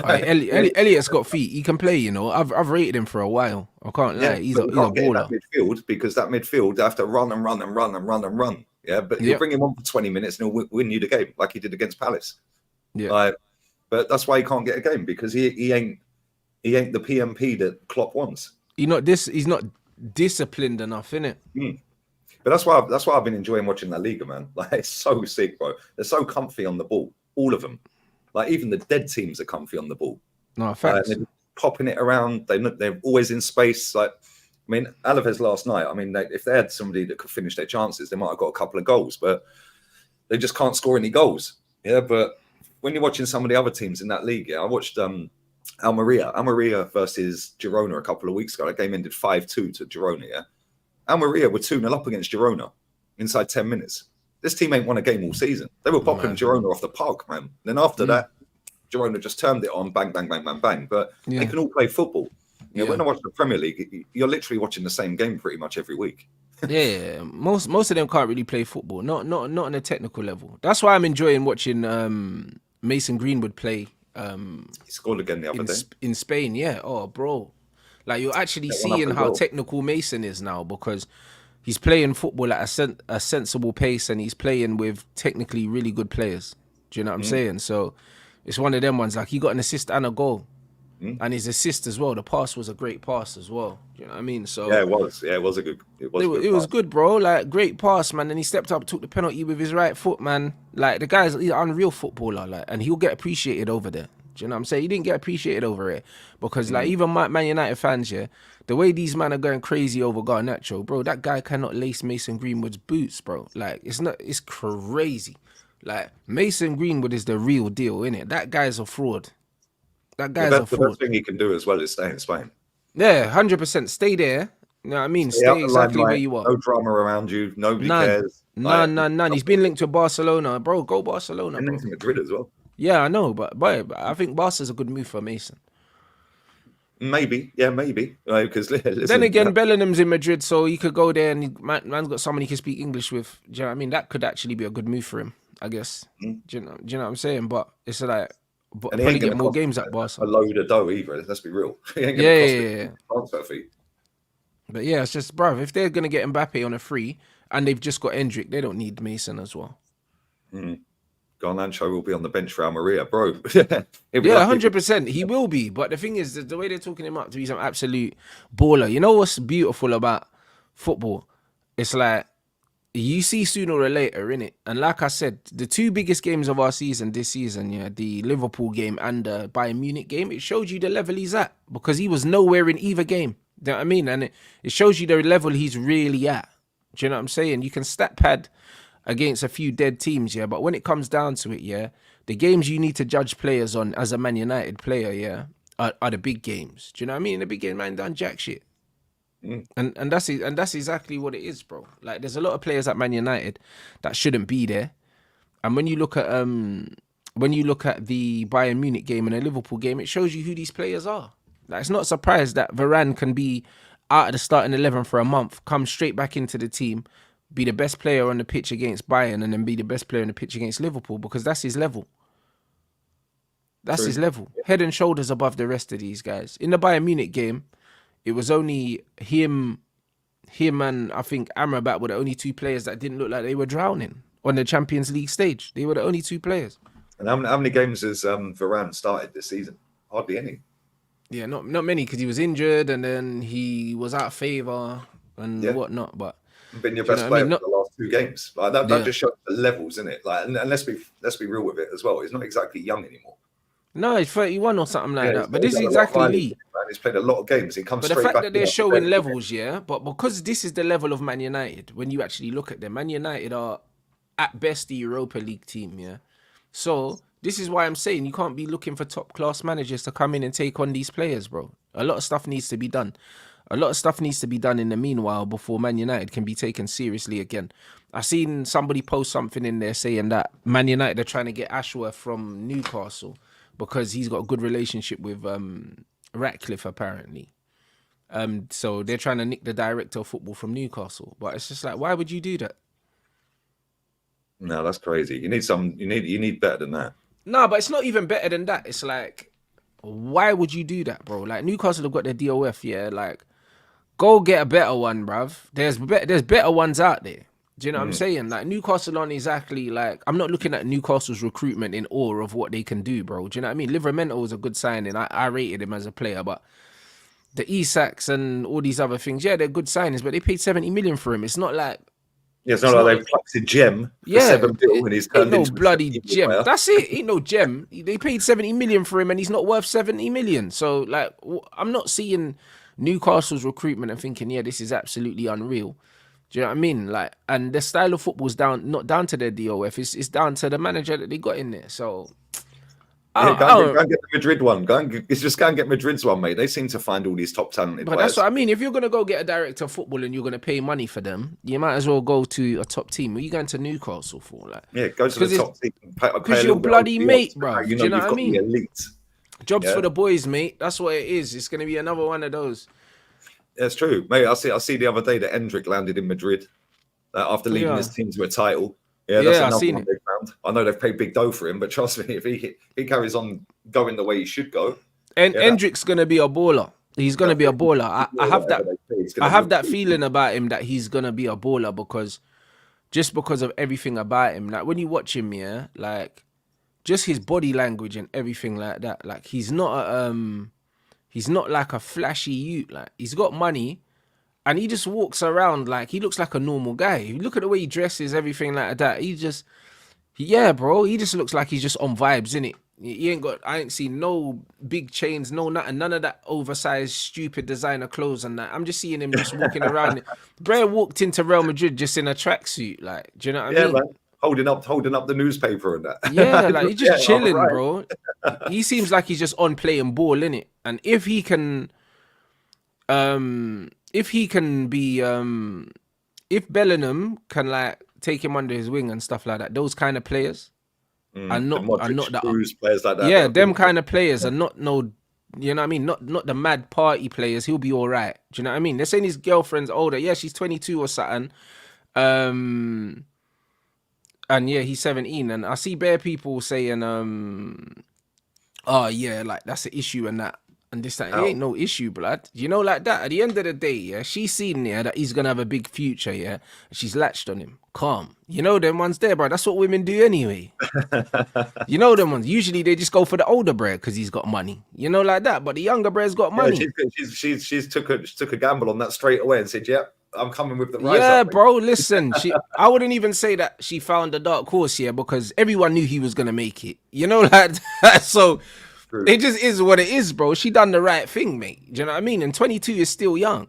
[SPEAKER 2] Elliott's got feet. He can play, you know. I've rated him for a while. I can't lie. He's a baller.
[SPEAKER 1] That midfield, because that midfield, they have to run and run and run and run and run. Yeah, but you bring him on for 20 minutes and he'll win you the game like he did against Palace.
[SPEAKER 2] Yeah.
[SPEAKER 1] But that's why he can't get a game, because he ain't the PMP that Klopp wants.
[SPEAKER 2] He's not disciplined enough, innit?
[SPEAKER 1] But that's why I've been enjoying watching La Liga, man. Like, it's so sick, bro. They're so comfy on the ball, all of them. Like, even the dead teams are comfy on the ball.
[SPEAKER 2] No, facts.
[SPEAKER 1] They're popping it around. They're always in space. Like, I mean, Alaves last night, I mean, if they had somebody that could finish their chances, they might have got a couple of goals, but they just can't score any goals. Yeah, but when you're watching some of the other teams in that league, yeah, I watched Almeria versus Girona a couple of weeks ago. That game ended 5-2 to Girona, yeah. Almeria were 2-0 up against Girona inside 10 minutes. This team ain't won a game all season. They were popping Girona off the park, man. Then after that, Girona just turned it on, bang, bang, bang, bang, bang. But they can all play football. You know, when I watch the Premier League, you're literally watching the same game pretty much every week.
[SPEAKER 2] Yeah, most of them can't really play football, not on a technical level. That's why I'm enjoying watching Mason Greenwood play.
[SPEAKER 1] He scored again the other day
[SPEAKER 2] in Spain. Yeah, oh, bro, like you're actually seeing how technical Mason is now, because he's playing football at a sensible pace, and he's playing with technically really good players. Do you know what I'm saying? So it's one of them ones. Like, he got an assist and a goal. And his assist as well. The pass was a great pass as well. Do you know what I mean? So
[SPEAKER 1] yeah, it was. Yeah, it was good. It
[SPEAKER 2] was good, bro. Like, great pass, man. And he stepped up, took the penalty with his right foot, man. Like, the guy's an unreal footballer, like, and he'll get appreciated over there. Do you know what I'm saying? He didn't get appreciated over it because, like, even Man United fans, yeah, the way these men are going crazy over Garnacho, bro, that guy cannot lace Mason Greenwood's boots, bro. Like, it's crazy. Like, Mason Greenwood is the real deal, innit? That guy's a fraud. That guy's a fraud.
[SPEAKER 1] The best thing he can do as well is stay in Spain.
[SPEAKER 2] Yeah, 100%. Stay there. You know what I mean? Stay exactly where you are.
[SPEAKER 1] No drama around you. Nobody cares.
[SPEAKER 2] None. He's been linked to Barcelona. Bro, go Barcelona.
[SPEAKER 1] And linked to Madrid as well.
[SPEAKER 2] Yeah, I know. But I think Barca's a good move for Mason.
[SPEAKER 1] Maybe. Yeah, maybe. Because
[SPEAKER 2] then again, Bellingham's in Madrid, so he could go there and man's got someone he can speak English with. Do you know what I mean? That could actually be a good move for him, I guess. Do you know what I'm saying? But it's like... But probably get more games at Barca.
[SPEAKER 1] A load of dough either. Let's be real.
[SPEAKER 2] Yeah.
[SPEAKER 1] Transfer fee.
[SPEAKER 2] But yeah, it's just, bruv, if they're gonna get Mbappe on a free and they've just got Endrick, they don't need Mason as well.
[SPEAKER 1] Garnacho will be on the bench for Almeria, bro.
[SPEAKER 2] Yeah, 100%. He will be. But the thing is, the way they're talking him up to be some absolute baller. You know what's beautiful about football? It's like, you see sooner or later, innit? And like I said, the two biggest games of our season this season, yeah, the Liverpool game and the Bayern Munich game, it showed you the level he's at, because he was nowhere in either game. Do you know what I mean? And it shows you the level he's really at. Do you know what I'm saying? You can stat pad against a few dead teams, yeah, but when it comes down to it, yeah, the games you need to judge players on as a Man United player, yeah, are the big games. Do you know what I mean? In the big game, man, done jack shit. And that's exactly what it is, bro. Like, there's a lot of players at Man United that shouldn't be there. And when you look at the Bayern Munich game and the Liverpool game, it shows you who these players are. Like, it's not a surprise that Varane can be out of the starting 11 for a month, come straight back into the team, be the best player on the pitch against Bayern, and then be the best player on the pitch against Liverpool, because that's his level. That's his level. Head and shoulders above the rest of these guys. In the Bayern Munich game, it was only him and I think Amrabat were the only two players that didn't look like they were drowning on the Champions League stage. They were the only two players.
[SPEAKER 1] And how many games has Varane started this season? Hardly any.
[SPEAKER 2] Yeah, not many, because he was injured and then he was out of favour and whatnot. But
[SPEAKER 1] been your
[SPEAKER 2] Do you
[SPEAKER 1] best
[SPEAKER 2] know what I
[SPEAKER 1] player
[SPEAKER 2] mean?
[SPEAKER 1] for the last 2 games. Like that
[SPEAKER 2] Yeah.
[SPEAKER 1] just shows the levels, isn't it? Like, and let's be real with it as well. He's not exactly young anymore.
[SPEAKER 2] No, he's 31 or something like that. But
[SPEAKER 1] He's
[SPEAKER 2] this is
[SPEAKER 1] done a lot of
[SPEAKER 2] exactly
[SPEAKER 1] mileage,
[SPEAKER 2] Lee.
[SPEAKER 1] man. He's played a lot of games. He comes
[SPEAKER 2] But the
[SPEAKER 1] straight
[SPEAKER 2] fact
[SPEAKER 1] back
[SPEAKER 2] that
[SPEAKER 1] in
[SPEAKER 2] they're
[SPEAKER 1] after
[SPEAKER 2] showing
[SPEAKER 1] Ben.
[SPEAKER 2] levels, yeah, but because this is the level of Man United, when you actually look at them, Man United are at best the Europa League team, yeah. So this is why I'm saying you can't be looking for top class managers to come in and take on these players, bro. A lot of stuff needs to be done. A lot of stuff needs to be done in the meanwhile before Man United can be taken seriously again. I seen somebody post something in there saying that Man United are trying to get Ashworth from Newcastle because he's got a good relationship with Ratcliffe apparently. So they're trying to nick the director of football from Newcastle. But it's just like, why would you do that?
[SPEAKER 1] No, that's crazy. You need better than that.
[SPEAKER 2] No, but it's not even better than that. It's like, why would you do that, bro? Like Newcastle have got their DOF, yeah. Like, go get a better one, bruv. There's better ones out there. Do you know what I'm saying? Like Newcastle aren't exactly like, I'm not looking at Newcastle's recruitment in awe of what they can do, bro. Do you know what I mean? Livramento was a good signing. I rated him as a player, but the Isaks and all these other things, yeah, they're good signings, but they paid 70 million for him. It's not like,
[SPEAKER 1] Yeah, it's not like they've plucked a gem for 7 mil and he's turned
[SPEAKER 2] ain't no
[SPEAKER 1] into
[SPEAKER 2] bloody
[SPEAKER 1] a
[SPEAKER 2] gem.
[SPEAKER 1] player.
[SPEAKER 2] That's it. Ain't no gem. They paid 70 million for him and he's not worth 70 million. So like, I'm not seeing Newcastle's recruitment and thinking, yeah, this is absolutely unreal. Do you know what I mean? Like, and the style of football's not down to their DOF. It's down to the manager that they got in there. So
[SPEAKER 1] Yeah, go and get the Madrid one. Just go and get Madrid's one, mate. They seem to find all these top talented
[SPEAKER 2] But
[SPEAKER 1] players.
[SPEAKER 2] that's what I mean. If you're gonna go get a director of football and you're gonna pay money for them, you might as well go to a top team. What are you going to Newcastle for? Like,
[SPEAKER 1] yeah, go to the top team.
[SPEAKER 2] Because you're bloody mate, bro.
[SPEAKER 1] You
[SPEAKER 2] Do you know
[SPEAKER 1] you've
[SPEAKER 2] what I
[SPEAKER 1] got
[SPEAKER 2] mean?
[SPEAKER 1] the elite.
[SPEAKER 2] Jobs for the boys, mate. That's what it is. It's gonna be another one of those.
[SPEAKER 1] That's true, mate. I see the other day that Endrick landed in Madrid after leading his team to a title. Yeah, that's another one they found. I know they've paid big dough for him, but trust me, if he carries on going the way he should go,
[SPEAKER 2] and Endrick's gonna be a baller. He's gonna be a baller. I have that feeling about him that he's gonna be a baller because of everything about him. Like when you watch him, yeah, like just his body language and everything like that. Like he's not like a flashy youth. Like he's got money. And he just walks around like he looks like a normal guy. You look at the way he dresses, everything like that. He just looks like he's just on vibes, innit? I ain't seen no big chains, no nothing, none of that oversized, stupid designer clothes and that. I'm just seeing him just walking around. Brer walked into Real Madrid just in a tracksuit, like, do you know what I mean?
[SPEAKER 1] Man. Holding up the newspaper and that.
[SPEAKER 2] Yeah, like he's just chilling, bro. He seems like he's just on playing ball, innit? And if he can be if Bellingham can like take him under his wing and stuff like that, those kind of players are not
[SPEAKER 1] the players like that.
[SPEAKER 2] Yeah, them kind of players are not no, you know what I mean? Not the mad party players. He'll be all right. Do you know what I mean? They're saying his girlfriend's older. Yeah, she's 22 or something. And yeah, he's 17. And I see bare people saying, oh yeah, like that's an issue and that. And this, that, it ain't no issue, blood. You know, like that. At the end of the day, yeah, she's seen that he's gonna have a big future, yeah. And she's latched on him. Calm. You know them ones there, bro. That's what women do anyway. You know them ones. Usually they just go for the older bro because he's got money. You know, like that. But the younger bro's got money.
[SPEAKER 1] She's took a gamble on that straight away and said, "Yeah, I'm coming with the rise."
[SPEAKER 2] Yeah, bro. Listen, I wouldn't even say that she found a dark horse here because everyone knew he was gonna make it. You know, like that. So. True. It just is what it is, bro. She done the right thing, mate. Do you know what I mean? And 22 is still young.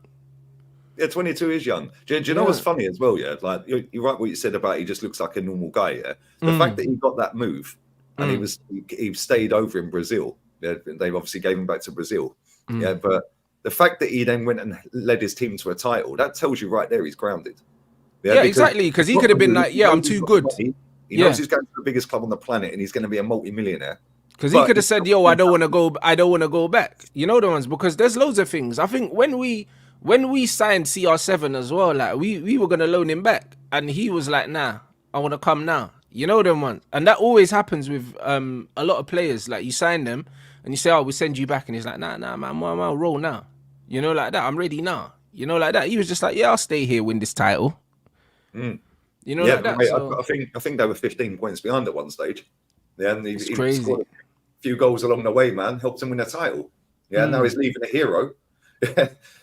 [SPEAKER 1] Yeah, 22 is young. Do you know what's funny as well, yeah? Like, you're right what you said about he just looks like a normal guy, yeah? The fact that he got that move and he stayed over in Brazil, yeah, they obviously gave him back to Brazil, yeah? But the fact that he then went and led his team to a title, that tells you right there he's grounded.
[SPEAKER 2] Yeah, exactly, because he could have been like, yeah, I'm too good.
[SPEAKER 1] He knows he's going to the biggest club on the planet and he's going to be a multi-millionaire.
[SPEAKER 2] Because he could have said, yo, I don't want to go back. You know the ones, because there's loads of things. I think when we signed CR7 as well, like we were gonna loan him back. And he was like, nah, I wanna come now. You know them ones. And that always happens with a lot of players. Like you sign them and you say, oh, we'll send you back, and he's like, nah, man, I'll roll now. You know, like that. I'm ready now. You know, like that. He was just like, yeah, I'll stay here, win this title. You know, like that.
[SPEAKER 1] Mate,
[SPEAKER 2] so...
[SPEAKER 1] I think they were 15 points behind at one stage. Yeah, and he
[SPEAKER 2] crazy.
[SPEAKER 1] Scored a few goals along the way, man. Helped him win a title. Yeah, now he's leaving a hero.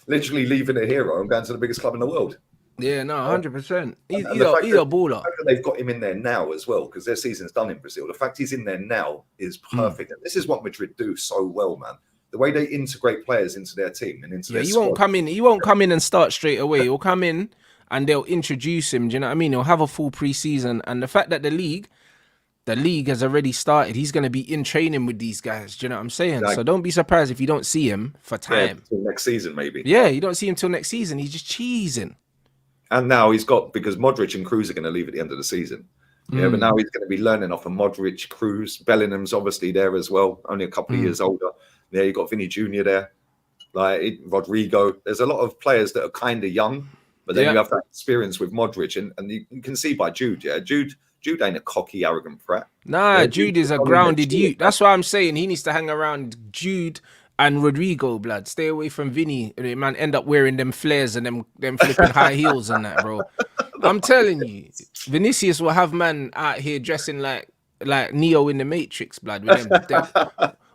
[SPEAKER 1] Literally leaving a hero and going to the biggest club in the world.
[SPEAKER 2] Yeah, no, 100%. He's
[SPEAKER 1] And the
[SPEAKER 2] a baller.
[SPEAKER 1] fact that they've got him in there now as well, because their season's done in Brazil. The fact he's in there now is perfect. And this is what Madrid do so well, man. The way they integrate players into their team and into their
[SPEAKER 2] He
[SPEAKER 1] squad.
[SPEAKER 2] won't come in. He won't come in and start straight away. He'll come in and they'll introduce him. Do you know what I mean? He'll have a full preseason, and the fact that the league has already started. He's going to be in training with these guys. Do you know what I'm saying? So don't be surprised if you don't see him for time.
[SPEAKER 1] Till next season, maybe.
[SPEAKER 2] Yeah, you don't see him till next season. He's just cheesing.
[SPEAKER 1] And now he's got, because Modric and Kroos are going to leave at the end of the season. Yeah, but now he's going to be learning off of Modric, Kroos, Bellingham's obviously there as well, only a couple of years older. Yeah, you got Vinny Jr. there, like Rodrigo. There's a lot of players that are kind of young, but then you have that experience with Modric, and you can see by Jude. Yeah, Jude ain't a cocky, arrogant prat.
[SPEAKER 2] Nah, Jude is a grounded youth. That's why I'm saying he needs to hang around Jude and Rodrigo, blood. Stay away from Vinny. Man, end up wearing them flares and them flipping high heels and that, bro. I'm telling you, Vinicius will have man out here dressing like Neo in the Matrix, blood, with them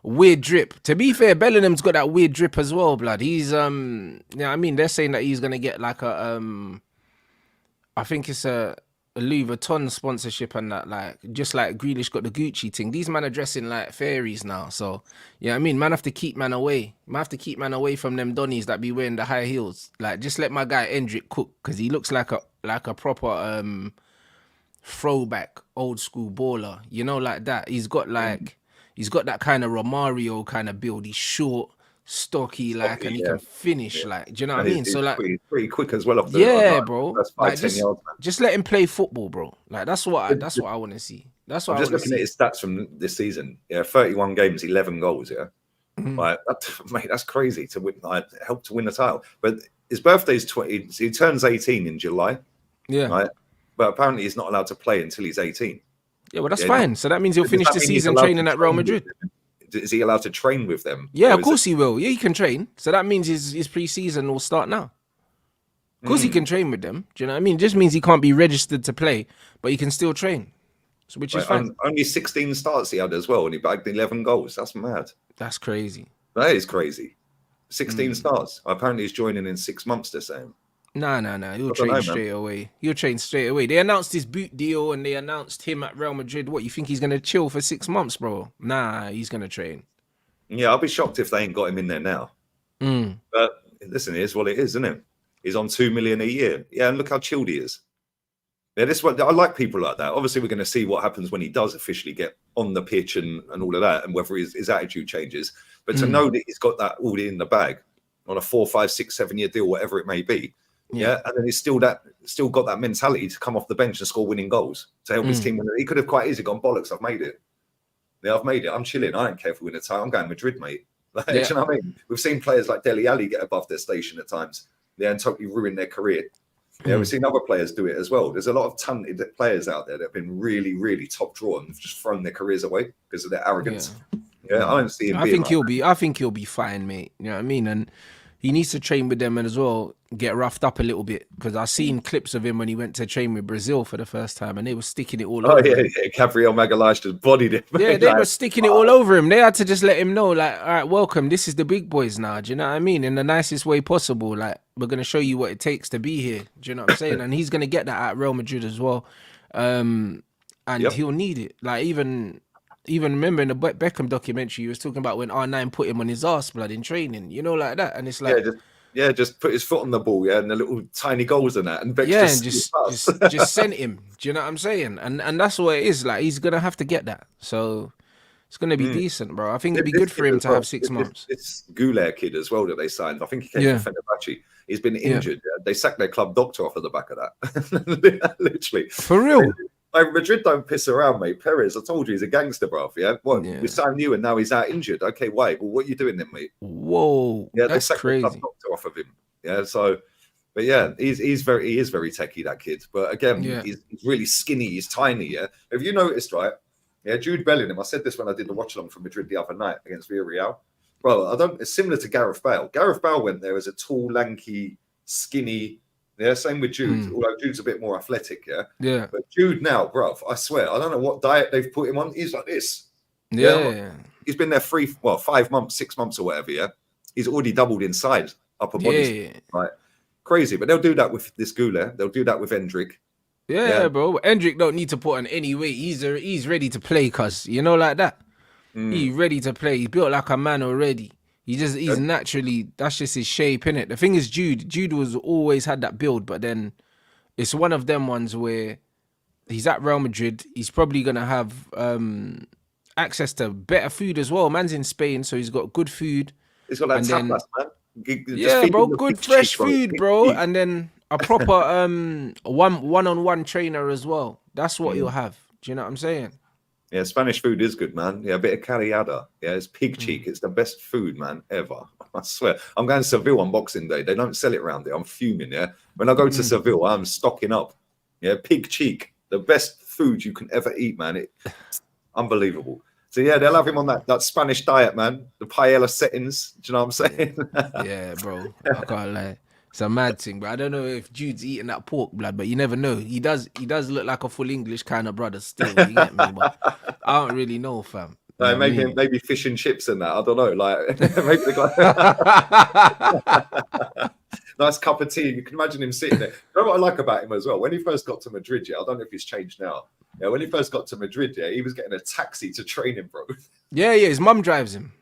[SPEAKER 2] weird drip. To be fair, Bellingham's got that weird drip as well, blood. He's you know what I mean, they're saying that he's gonna get like a I think it's a Louis Vuitton sponsorship and that, like just like Grealish got the Gucci thing. These men are dressing like fairies now, so yeah, I mean, man have to keep man away. Man have to keep man away from them Donnies that be wearing the high heels. Like, just let my guy Endrick cook, because he looks like a proper throwback old school baller, you know, like that. He's got that kind of Romario kind of build. He's short, stocky, like, and he can finish, like, do you know what I mean? So like,
[SPEAKER 1] pretty quick as well off the
[SPEAKER 2] bro.
[SPEAKER 1] That's 5, 10 yards, man.
[SPEAKER 2] Just let him play football, bro. Like, that's what I want to see. That's what
[SPEAKER 1] I'm just looking at his stats from this season. Yeah, 31 games, 11 goals. Yeah, like mate, that's crazy to win. Like, help to win the title. But his birthday's 20. He turns 18 in July. Yeah, right. But apparently he's not allowed to play until he's 18.
[SPEAKER 2] Yeah, well, that's fine. So that means he'll finish the season training at Real Madrid.
[SPEAKER 1] Is he allowed to train with them?
[SPEAKER 2] Yeah, of course he will. Yeah, he can train. So that means his pre-season will start now. Of course he can train with them. Do you know what I mean? It just means he can't be registered to play, but he can still train. So, which is fine.
[SPEAKER 1] Only 16 starts he had as well, and he bagged 11 goals. That's mad.
[SPEAKER 2] That's crazy.
[SPEAKER 1] That is crazy. 16 starts. Apparently he's joining in 6 months, they're saying.
[SPEAKER 2] No. He'll train straight away. He'll train straight away. They announced his boot deal and they announced him at Real Madrid. What, you think he's going to chill for 6 months, bro? Nah, he's going to train.
[SPEAKER 1] Yeah, I'll be shocked if they ain't got him in there now. But listen, here's what it is, isn't it? He's on 2 million a year. Yeah, and look how chilled he is. Yeah, this one, I like people like that. Obviously, we're going to see what happens when he does officially get on the pitch and all of that, and whether his attitude changes. But to know that he's got that all in the bag on a 4, 5, 6, 7 year deal, whatever it may be. Yeah, and then he's still got that mentality to come off the bench and score winning goals to help his team. He could have quite easily gone, bollocks, I've made it. Yeah, I've made it. I'm chilling. I don't care if we win a title. I'm going Madrid, mate. Like, do you know what I mean? We've seen players like Dele Alli get above their station at times, and totally ruin their career. Yeah, we've seen other players do it as well. There's a lot of talented players out there that have been really, really top draw and just thrown their careers away because of their arrogance. Yeah, I don't see him. I
[SPEAKER 2] think he'll be fine, mate. You know what I mean? And he needs to train with them and as well get roughed up a little bit, because I've seen clips of him when he went to train with Brazil for the first time and they were sticking it all over him.
[SPEAKER 1] Gabriel Magalhaes just bodied him.
[SPEAKER 2] Yeah, they were sticking it all over him. They had to just let him know, like, all right, welcome. This is the big boys now. Do you know what I mean? In the nicest way possible. Like, we're going to show you what it takes to be here. Do you know what I'm saying? And he's going to get that at Real Madrid as well. And he'll need it. Like, even remember in the Beckham documentary, he was talking about when R9 put him on his arse, blood, in training, you know, like that. And it's like,
[SPEAKER 1] just put his foot on the ball, and the little tiny goals and that, and Beck
[SPEAKER 2] just sent him. Do you know what I'm saying? And that's what it is. Like, he's gonna have to get that. So it's gonna be decent, bro. I think it'd be good for him to have 6 months.
[SPEAKER 1] This Goulet kid as well that they signed. I think he came from Fenerbahce. He's been injured. They sacked their club doctor off of the back of that. Literally,
[SPEAKER 2] for real.
[SPEAKER 1] Like, Madrid don't piss around, mate. Perez, I told you, he's a gangster, bruv. Yeah, we signed you and now he's out injured. Okay, wait. Well, what are you doing then, mate?
[SPEAKER 2] Whoa, yeah, that's crazy.
[SPEAKER 1] They doctor off of him. Yeah, so, but yeah, he is very techy, that kid. But again, he's really skinny. He's tiny. Yeah, have you noticed, right? Yeah, Jude Bellingham. I said this when I did the watch along for Madrid the other night against Villarreal. Bro, it's similar to Gareth Bale. Gareth Bale went there as a tall, lanky, skinny. Yeah, same with Jude, although Jude's a bit more athletic, yeah. But Jude now, bruv, I swear, I don't know what diet they've put him on. He's like this. Yeah. He's been there 5 months, 6 months or whatever, yeah. He's already doubled in size, upper body. Right. Crazy. But they'll do that with this Goulet. They'll do that with Endrick.
[SPEAKER 2] Yeah, bro. Endrick don't need to put on any weight. He's ready to play, cuz, you know, like that. He's ready to play. He's built like a man already. He's naturally, that's just his shape, innit? The thing is, Jude was always had that build, but then it's one of them ones where he's at Real Madrid. He's probably gonna have access to better food as well. Man's in Spain, so he's got good food.
[SPEAKER 1] He's got that tapas, man.
[SPEAKER 2] Yeah, bro, good fresh food, bro. And then a proper one-on-one trainer as well. That's what you'll have. Do you know what I'm saying?
[SPEAKER 1] Yeah, Spanish food is good, man. Yeah, a bit of carriada. Yeah, it's pig cheek. It's the best food, man, ever. I swear. I'm going to Seville on Boxing Day. They don't sell it around there. I'm fuming, yeah. When I go to Seville, I'm stocking up. Yeah, pig cheek. The best food you can ever eat, man. It's unbelievable. So, yeah, they'll have him on that Spanish diet, man. The paella settings. Do you know what I'm saying?
[SPEAKER 2] Yeah, bro. I can't lie. It's a mad thing, but I don't know if Jude's eating that pork blood, but you never know. He does look like a full English kind of brother still, you get me? But I don't really know, fam.
[SPEAKER 1] Maybe fish and chips and that. I don't know. Like maybe the guy nice cup of tea. You can imagine him sitting there. You know what I like about him as well? When he first got to Madrid, I don't know if he's changed now. Yeah, when he first got to Madrid, he was getting a taxi to train him, bro.
[SPEAKER 2] Yeah, his mum drives him.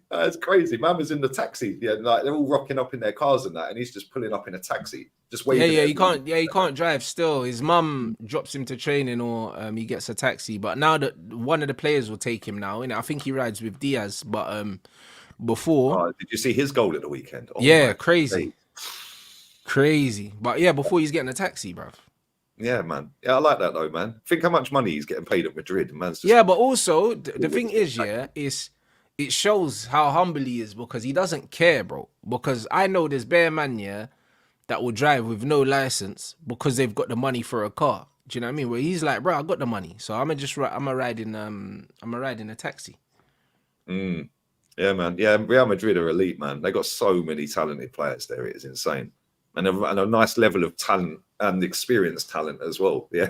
[SPEAKER 1] That's crazy. Man was in the taxi. Yeah, like they're all rocking up in their cars and that, and he's just pulling up in a taxi, just waiting.
[SPEAKER 2] Yeah, he can't drive still. His mum drops him to training, or he gets a taxi. But now that one of the players will take him now, I think he rides with Diaz. But before,
[SPEAKER 1] did you see his goal at the weekend? Oh,
[SPEAKER 2] yeah, crazy. But yeah, before he's getting a taxi, bruv.
[SPEAKER 1] Yeah, man. Yeah, I like that though, man. Think how much money he's getting paid at Madrid, man's just...
[SPEAKER 2] Yeah, but also the thing is, it shows how humble he is because he doesn't care, bro. Because I know there's bare man, that will drive with no license because they've got the money for a car. Do you know what I mean? Where he's like, bro, I got the money, so I'm a riding a taxi.
[SPEAKER 1] Yeah, man. Yeah, Real Madrid are elite, man. They got so many talented players there. It is insane, and a nice level of talent and experienced talent as well. Yeah,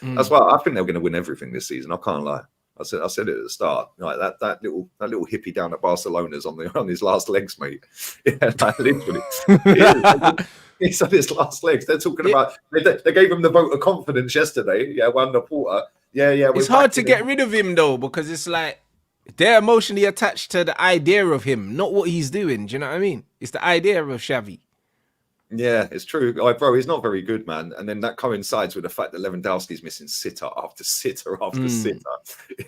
[SPEAKER 1] that's why I think they're going to win everything this season. I can't lie. I said it at the start. Like that little hippie down at Barcelona's on his last legs, mate. Yeah, like, literally. He's on his last legs. They're talking about they gave him the vote of confidence yesterday. Yeah, Juan Laporta. Yeah.
[SPEAKER 2] It's hard to get rid of him though because it's like they're emotionally attached to the idea of him, not what he's doing. Do you know what I mean? It's the idea of Xavi.
[SPEAKER 1] Yeah, it's true. Bro, he's not very good, man. And then that coincides with the fact that Lewandowski's missing sitter after sitter after sitter.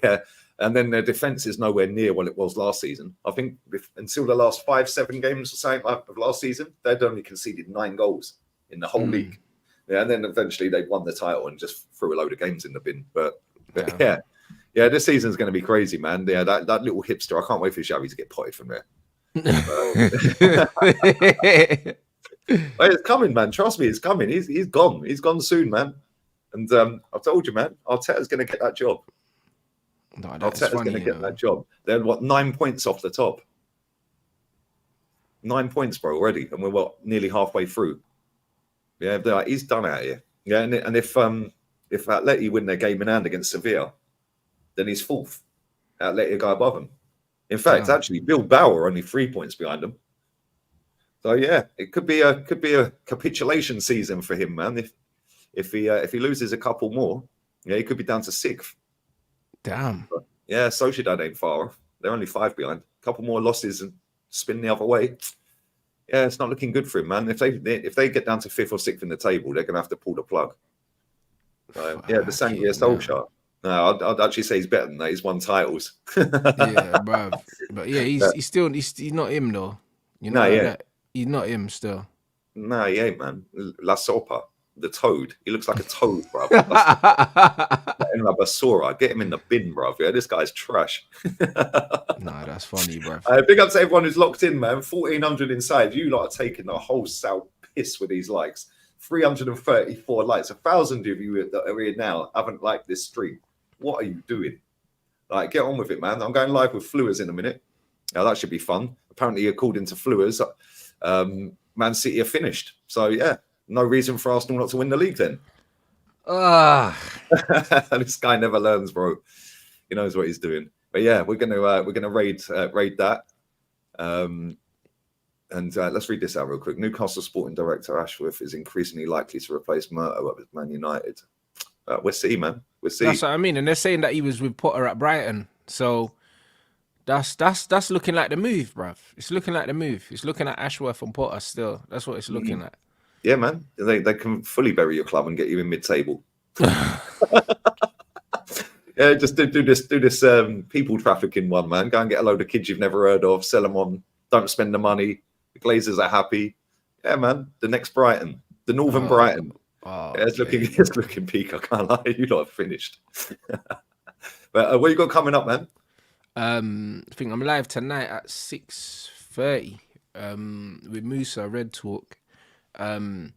[SPEAKER 1] Yeah. And then their defense is nowhere near what it was last season. I think until the last 5-7 games or something of last season, they'd only conceded 9 goals in the whole league. Yeah, and then eventually they won the title and just threw a load of games in the bin. But yeah, this season's going to be crazy, man. Yeah, that little hipster, I can't wait for Xavi to get potted from there. It's coming, man. Trust me, it's coming. He's gone. He's gone soon, man. And I've told you, man, Arteta's going to get that job.
[SPEAKER 2] No,
[SPEAKER 1] Arteta's going to get that job. They're 9 points off the top. 9 points, bro, already, and we're nearly halfway through. Yeah, he's done out here. Yeah, and if Atleti win their game in hand against Sevilla, then he's 4th. Atleti go above him. In fact, actually, Bilbao are only 3 points behind him. So yeah, it could be a capitulation season for him, man. If he loses a couple more, he could be down to 6th.
[SPEAKER 2] Damn.
[SPEAKER 1] But, yeah, Sociedad ain't far off. They're only 5 behind. A couple more losses and spin the other way. Yeah, it's not looking good for him, man. If they get down to 5th or 6th in the table, they're gonna have to pull the plug. Yeah, the Sangria Solskjaer. No, I'd actually say he's better than that. He's won titles.
[SPEAKER 2] Yeah, bro. But yeah, he's not him though. You know, that. He's not him still.
[SPEAKER 1] No, he ain't, man. La Sopa, the toad. He looks like a toad, bro. In La Basura. Get him in the bin, bro. Yeah, this guy's trash.
[SPEAKER 2] Nah, that's funny, bro.
[SPEAKER 1] Big up to everyone who's locked in, man. 1,400 inside. You lot are taking the wholesale piss with these likes. 334 likes. 1,000 of you that are here now haven't liked this stream. What are you doing? Like, get on with it, man. I'm going live with Fluers in a minute. Now, that should be fun. Apparently, according to Fluers, Man City are finished. So, yeah, no reason for Arsenal not to win the league then. This guy never learns, bro. He knows what he's doing. But, yeah, we're gonna raid that. And let's read this out real quick. Newcastle sporting director Ashworth is increasingly likely to replace Murto at Man United. We'll see, man. We'll see.
[SPEAKER 2] That's what I mean. And they're saying that he was with Potter at Brighton. So that's looking like the move, bruv. It's looking like the move. It's looking at Ashworth and Potter still. That's what it's looking at.
[SPEAKER 1] Yeah, man. They can fully bury your club and get you in mid-table. Yeah, just do this people trafficking one, man. Go and get a load of kids you've never heard of, sell them on, don't spend the money. The Glazers are happy. Yeah, man. The next Brighton. The Northern Brighton.
[SPEAKER 2] Oh,
[SPEAKER 1] yeah, it's looking peak. I can't lie. You lot have finished. But what you got coming up, man?
[SPEAKER 2] I think I'm live tonight at 6:30 with Musa Red Talk. And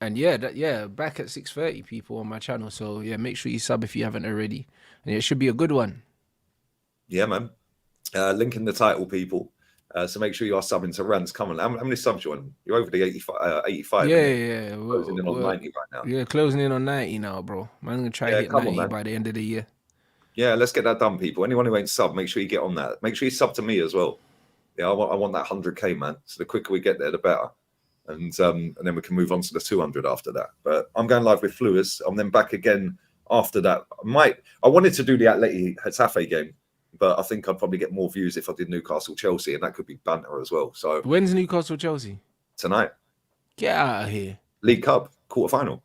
[SPEAKER 2] back at 6:30 people on my channel. So yeah, make sure you sub if you haven't already. And it should be a good one.
[SPEAKER 1] Yeah, man. Link in the title, people. So make sure you are subbing to Rants. Come on, how many subs you on? You're over the 85.
[SPEAKER 2] Yeah.
[SPEAKER 1] Closing in on 90 right now.
[SPEAKER 2] Yeah, closing in on 90 now, bro. I'm gonna try to hit 90 by the end of the year.
[SPEAKER 1] Yeah, let's get that done, people. Anyone who ain't sub, make sure you get on that. Make sure you sub to me as well. Yeah, I want that 100k, man. So the quicker we get there, the better. And then we can move on to the 200 after that. But I'm going live with Flewers. I'm then back again after that. I wanted to do the Atleti Getafe game, but I think I'd probably get more views if I did Newcastle Chelsea, and that could be banter as well. So
[SPEAKER 2] when's Newcastle Chelsea?
[SPEAKER 1] Tonight.
[SPEAKER 2] Get out of here.
[SPEAKER 1] League Cup quarterfinal.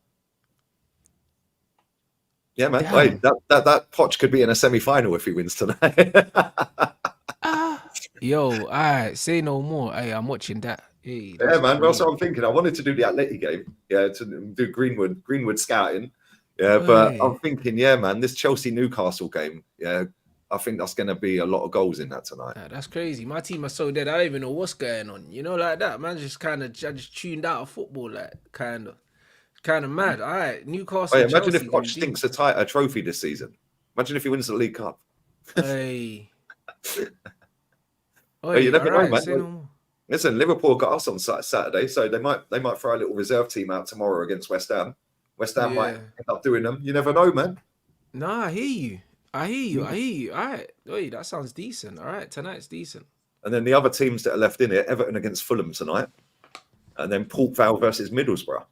[SPEAKER 1] Yeah, man. Wait, that Poch could be in a semi-final if he wins tonight.
[SPEAKER 2] Yo, all right, say no more. Hey, I'm watching that. Hey,
[SPEAKER 1] yeah, man. Well, so I'm thinking I wanted to do the Atleti game, to do Greenwood scouting. Yeah, but I'm thinking, yeah, man, this Chelsea Newcastle game, yeah, I think that's going to be a lot of goals in that tonight.
[SPEAKER 2] Yeah, that's crazy. My team are so dead. I don't even know what's going on. You know, like that, man. I just tuned out of football, like kind of mad. All right, Newcastle.
[SPEAKER 1] Hey, imagine if Poch stinks a trophy this season. Imagine if he wins the League Cup.
[SPEAKER 2] Hey.
[SPEAKER 1] You never know, man. Listen, Liverpool got us on Saturday, so they might throw a little reserve team out tomorrow against West Ham. West Ham might end up doing them. You never know, man.
[SPEAKER 2] Nah, I hear you. All right. Wait, that sounds decent. All right, tonight's decent.
[SPEAKER 1] And then the other teams that are left in it, Everton against Fulham tonight. And then Port Vale versus Middlesbrough.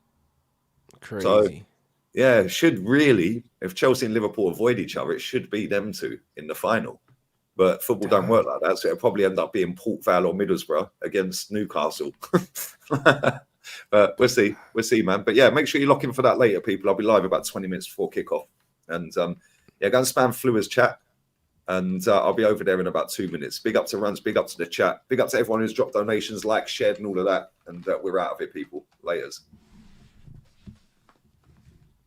[SPEAKER 2] Crazy.
[SPEAKER 1] So, yeah, should really, if Chelsea and Liverpool avoid each other, it should be them two in the final. But football don't work like that, so it'll probably end up being Port Vale or Middlesbrough against Newcastle. But we'll see, man. But yeah, make sure you lock in for that later, people. I'll be live about 20 minutes before kickoff. And go and spam Flewers chat. And I'll be over there in about 2 minutes. Big up to Runs, big up to the chat, big up to everyone who's dropped donations, liked, shared, and all of that. And we're out of it, people. Laters.